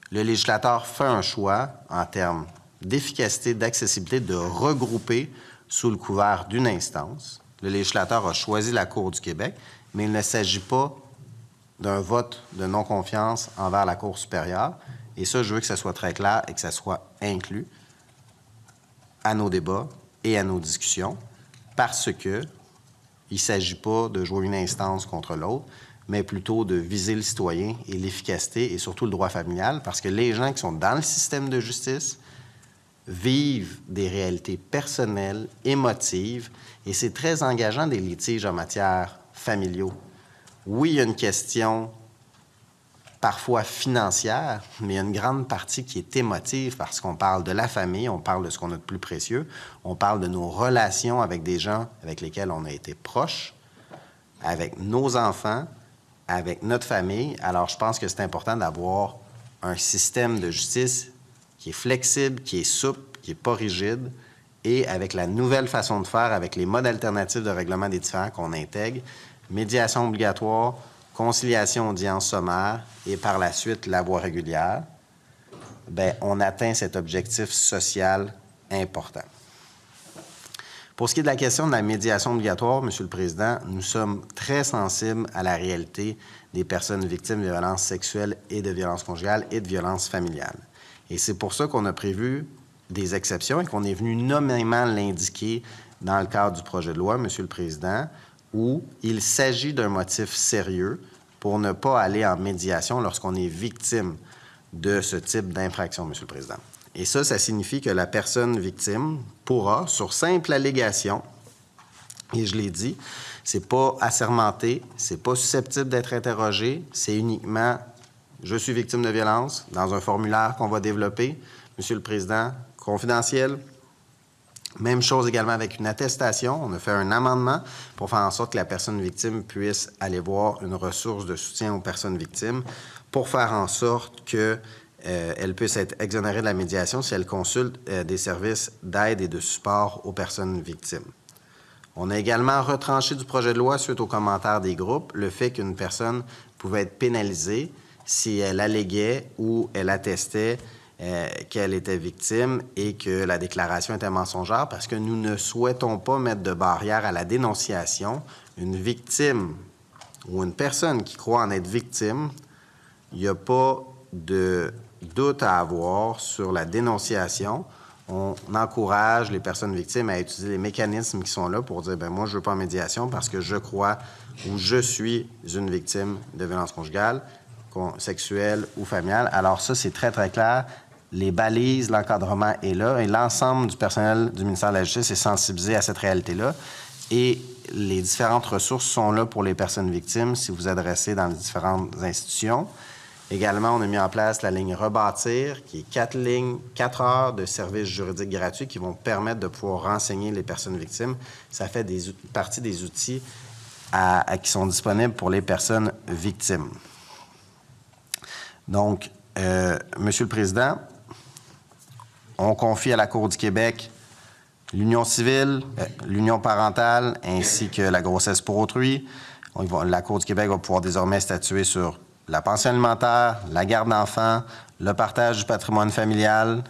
Le législateur fait un choix en termes d'efficacité, d'accessibilité, de regrouper sous le couvert d'une instance. Le législateur a choisi la Cour du Québec, mais il ne s'agit pas d'un vote de non-confiance envers la Cour supérieure. Et ça, je veux que ça soit très clair et que ça soit inclus à nos débats et à nos discussions, parce que il ne s'agit pas de jouer une instance contre l'autre, mais plutôt de viser le citoyen et l'efficacité et surtout le droit familial, parce que les gens qui sont dans le système de justice vivent des réalités personnelles, émotives, et c'est très engageant des litiges en matière familiaux. Oui, il y a une question parfois financière, mais il y a une grande partie qui est émotive parce qu'on parle de la famille, on parle de ce qu'on a de plus précieux, on parle de nos relations avec des gens avec lesquels on a été proches, avec nos enfants, avec notre famille. Alors, je pense que c'est important d'avoir un système de justice qui est flexible, qui est souple, qui n'est pas rigide, et avec la nouvelle façon de faire, avec les modes alternatifs de règlement des différends qu'on intègre, médiation obligatoire, conciliation, audience sommaire et par la suite la voie régulière, bien, on atteint cet objectif social important. Pour ce qui est de la question de la médiation obligatoire, M. le Président, nous sommes très sensibles à la réalité des personnes victimes de violences sexuelles et de violences conjugales et de violences familiales. Et c'est pour ça qu'on a prévu des exceptions et qu'on est venu nommément l'indiquer dans le cadre du projet de loi, M. le Président, où il s'agit d'un motif sérieux pour ne pas aller en médiation lorsqu'on est victime de ce type d'infraction, M. le Président. Et ça signifie que la personne victime pourra, sur simple allégation, et je l'ai dit, c'est pas assermenté, c'est pas susceptible d'être interrogé, c'est uniquement « je suis victime de violence » dans un formulaire qu'on va développer, M. le Président, confidentiel. Même chose également avec une attestation. On a fait un amendement pour faire en sorte que la personne victime puisse aller voir une ressource de soutien aux personnes victimes pour faire en sorte qu'elle puisse être exonérée de la médiation si elle consulte des services d'aide et de support aux personnes victimes. On a également retranché du projet de loi, suite aux commentaires des groupes, le fait qu'une personne pouvait être pénalisée si elle alléguait ou elle attestait qu'elle était victime et que la déclaration était mensongère, parce que nous ne souhaitons pas mettre de barrière à la dénonciation. Une victime ou une personne qui croit en être victime, il n'y a pas de doute à avoir sur la dénonciation. On encourage les personnes victimes à utiliser les mécanismes qui sont là pour dire « bien moi, je ne veux pas en médiation parce que je crois ou je suis une victime de violence conjugale, sexuelle ou familiale. » Alors ça, c'est très, très clair. Les balises, l'encadrement est là et l'ensemble du personnel du ministère de la Justice est sensibilisé à cette réalité-là. Et les différentes ressources sont là pour les personnes victimes si vous adressez dans les différentes institutions. Également, on a mis en place la ligne Rebâtir, qui est 4 heures de services juridiques gratuits qui vont permettre de pouvoir renseigner les personnes victimes. Ça fait partie des outils qui sont disponibles pour les personnes victimes. Donc, Monsieur le Président, on confie à la Cour du Québec l'union civile, l'union parentale, ainsi que la grossesse pour autrui. La Cour du Québec va pouvoir désormais statuer sur la pension alimentaire, la garde d'enfants, le partage du patrimoine familial,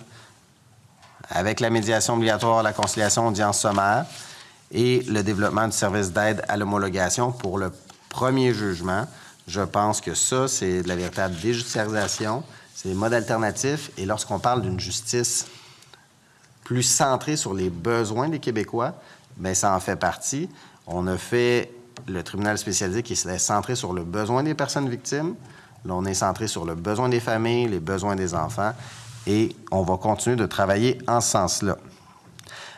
avec la médiation obligatoire, la conciliation, audience sommaire et le développement du service d'aide à l'homologation pour le premier jugement. Je pense que ça, c'est de la véritable déjudiciarisation, c'est des modes alternatifs. Et lorsqu'on parle d'une justice plus centrée sur les besoins des Québécois, bien, ça en fait partie. On a fait le tribunal spécialisé qui est centré sur le besoin des personnes victimes. Là, on est centré sur le besoin des familles, les besoins des enfants, et on va continuer de travailler en ce sens-là.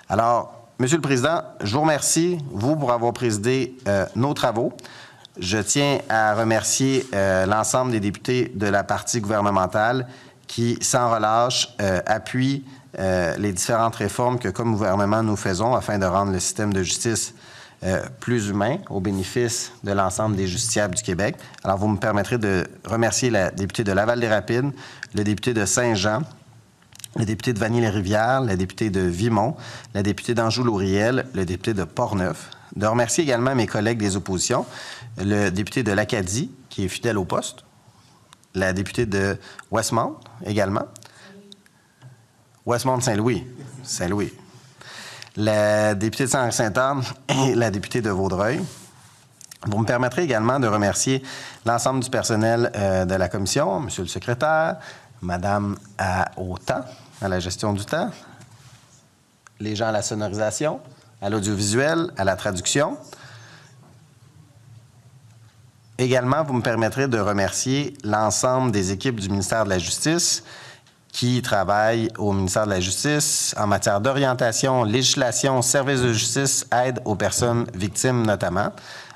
Alors, Monsieur le Président, je vous remercie, vous, pour avoir présidé nos travaux. Je tiens à remercier l'ensemble des députés de la partie gouvernementale qui, sans relâche, appuient les différentes réformes que, comme gouvernement, nous faisons afin de rendre le système de justice plus humain au bénéfice de l'ensemble des justiciables du Québec. Alors, vous me permettrez de remercier la députée de Laval-des-Rapides, le député de Saint-Jean, le député de Vanier-les-Rivières, la députée de Vimont, la députée d'Anjou-Lauriel, le député de Portneuf. De remercier également mes collègues des oppositions, le député de l'Acadie, qui est fidèle au poste, la députée de Westmount également. Westmount-Saint-Louis. Saint-Louis. La députée de Saint-Anne et la députée de Vaudreuil. Vous me permettrez également de remercier l'ensemble du personnel de la commission, Monsieur le secrétaire, Madame au temps, à la gestion du temps, les gens à la sonorisation, à l'audiovisuel, à la traduction. Également, vous me permettrez de remercier l'ensemble des équipes du ministère de la Justice qui travaillent au ministère de la Justice en matière d'orientation, législation, services de justice, aide aux personnes victimes notamment.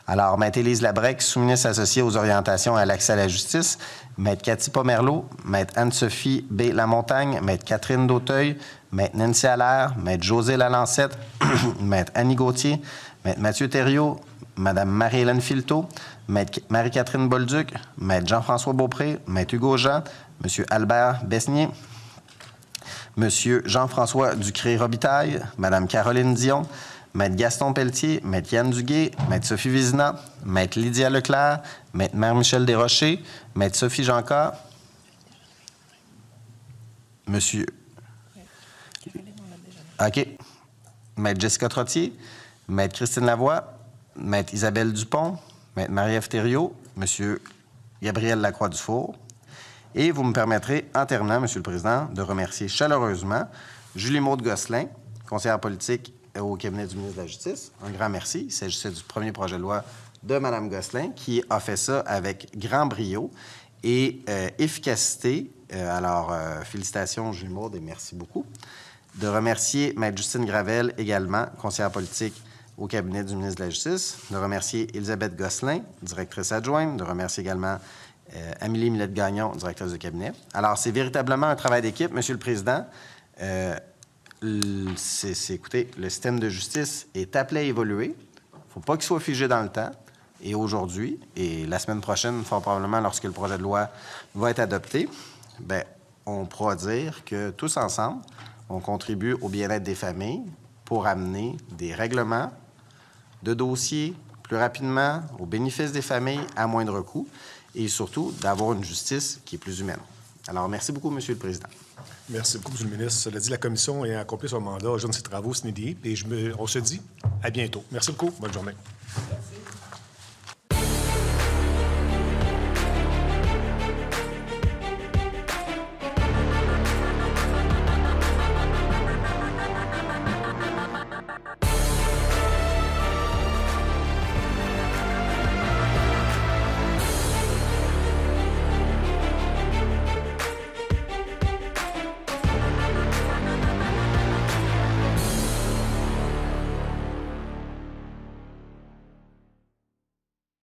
Alors, Maître Élise Labrec, sous-ministre associée aux orientations et à l'accès à la justice, Maître Cathy Pomerleau, Maître Anne-Sophie B. Lamontagne, Maître Catherine Dauteuil, Maître Nancy Allaire, Maître José Lalancette, Maître Annie Gauthier, Maître Mathieu Thériault, Madame Marie-Hélène Filteau, Maître Marie-Catherine Bolduc, Maître Jean-François Beaupré, Maître Hugo Jean, Monsieur Albert Besnier, Monsieur Jean-François Ducré-Robitaille, Madame Caroline Dion, Maître Gaston Pelletier, Maître Yann Duguay, Maître Sophie Vizina, Maître Lydia Leclerc, Maître Mère-Michel Desrochers, Maître Sophie Janca, Monsieur... OK. Maître Jessica Trottier, Maître Christine Lavoie, Maître Isabelle Dupont, Maître Marie-Ève Thériault, Monsieur Gabriel Lacroix-Dufour. Et vous me permettrez, en terminant, Monsieur le Président, de remercier chaleureusement Julie Maud Gosselin, conseillère politique au cabinet du ministre de la Justice. Un grand merci. Il s'agissait du premier projet de loi de Mme Gosselin qui a fait ça avec grand brio et efficacité. Alors, félicitations, Julie Maud, et merci beaucoup. De remercier Maître Justine Gravel, également, conseillère politique au cabinet du ministre de la Justice. De remercier Élisabeth Gosselin, directrice adjointe. De remercier également Amélie Millette-Gagnon, directrice de cabinet. Alors, c'est véritablement un travail d'équipe, Monsieur le Président. Écoutez, le système de justice est appelé à évoluer. Il ne faut pas qu'il soit figé dans le temps. Et aujourd'hui, et la semaine prochaine, fort probablement lorsque le projet de loi va être adopté, bien, on pourra dire que tous ensemble, on contribue au bien-être des familles pour amener des règlements de dossiers plus rapidement au bénéfice des familles à moindre coût et surtout d'avoir une justice qui est plus humaine. Alors, merci beaucoup, Monsieur le Président. Merci beaucoup, M. le ministre. Cela dit, la commission ayant accompli son mandat, ajoute ses travaux, ce n'est dit, et on se dit à bientôt. Merci beaucoup. Bonne journée.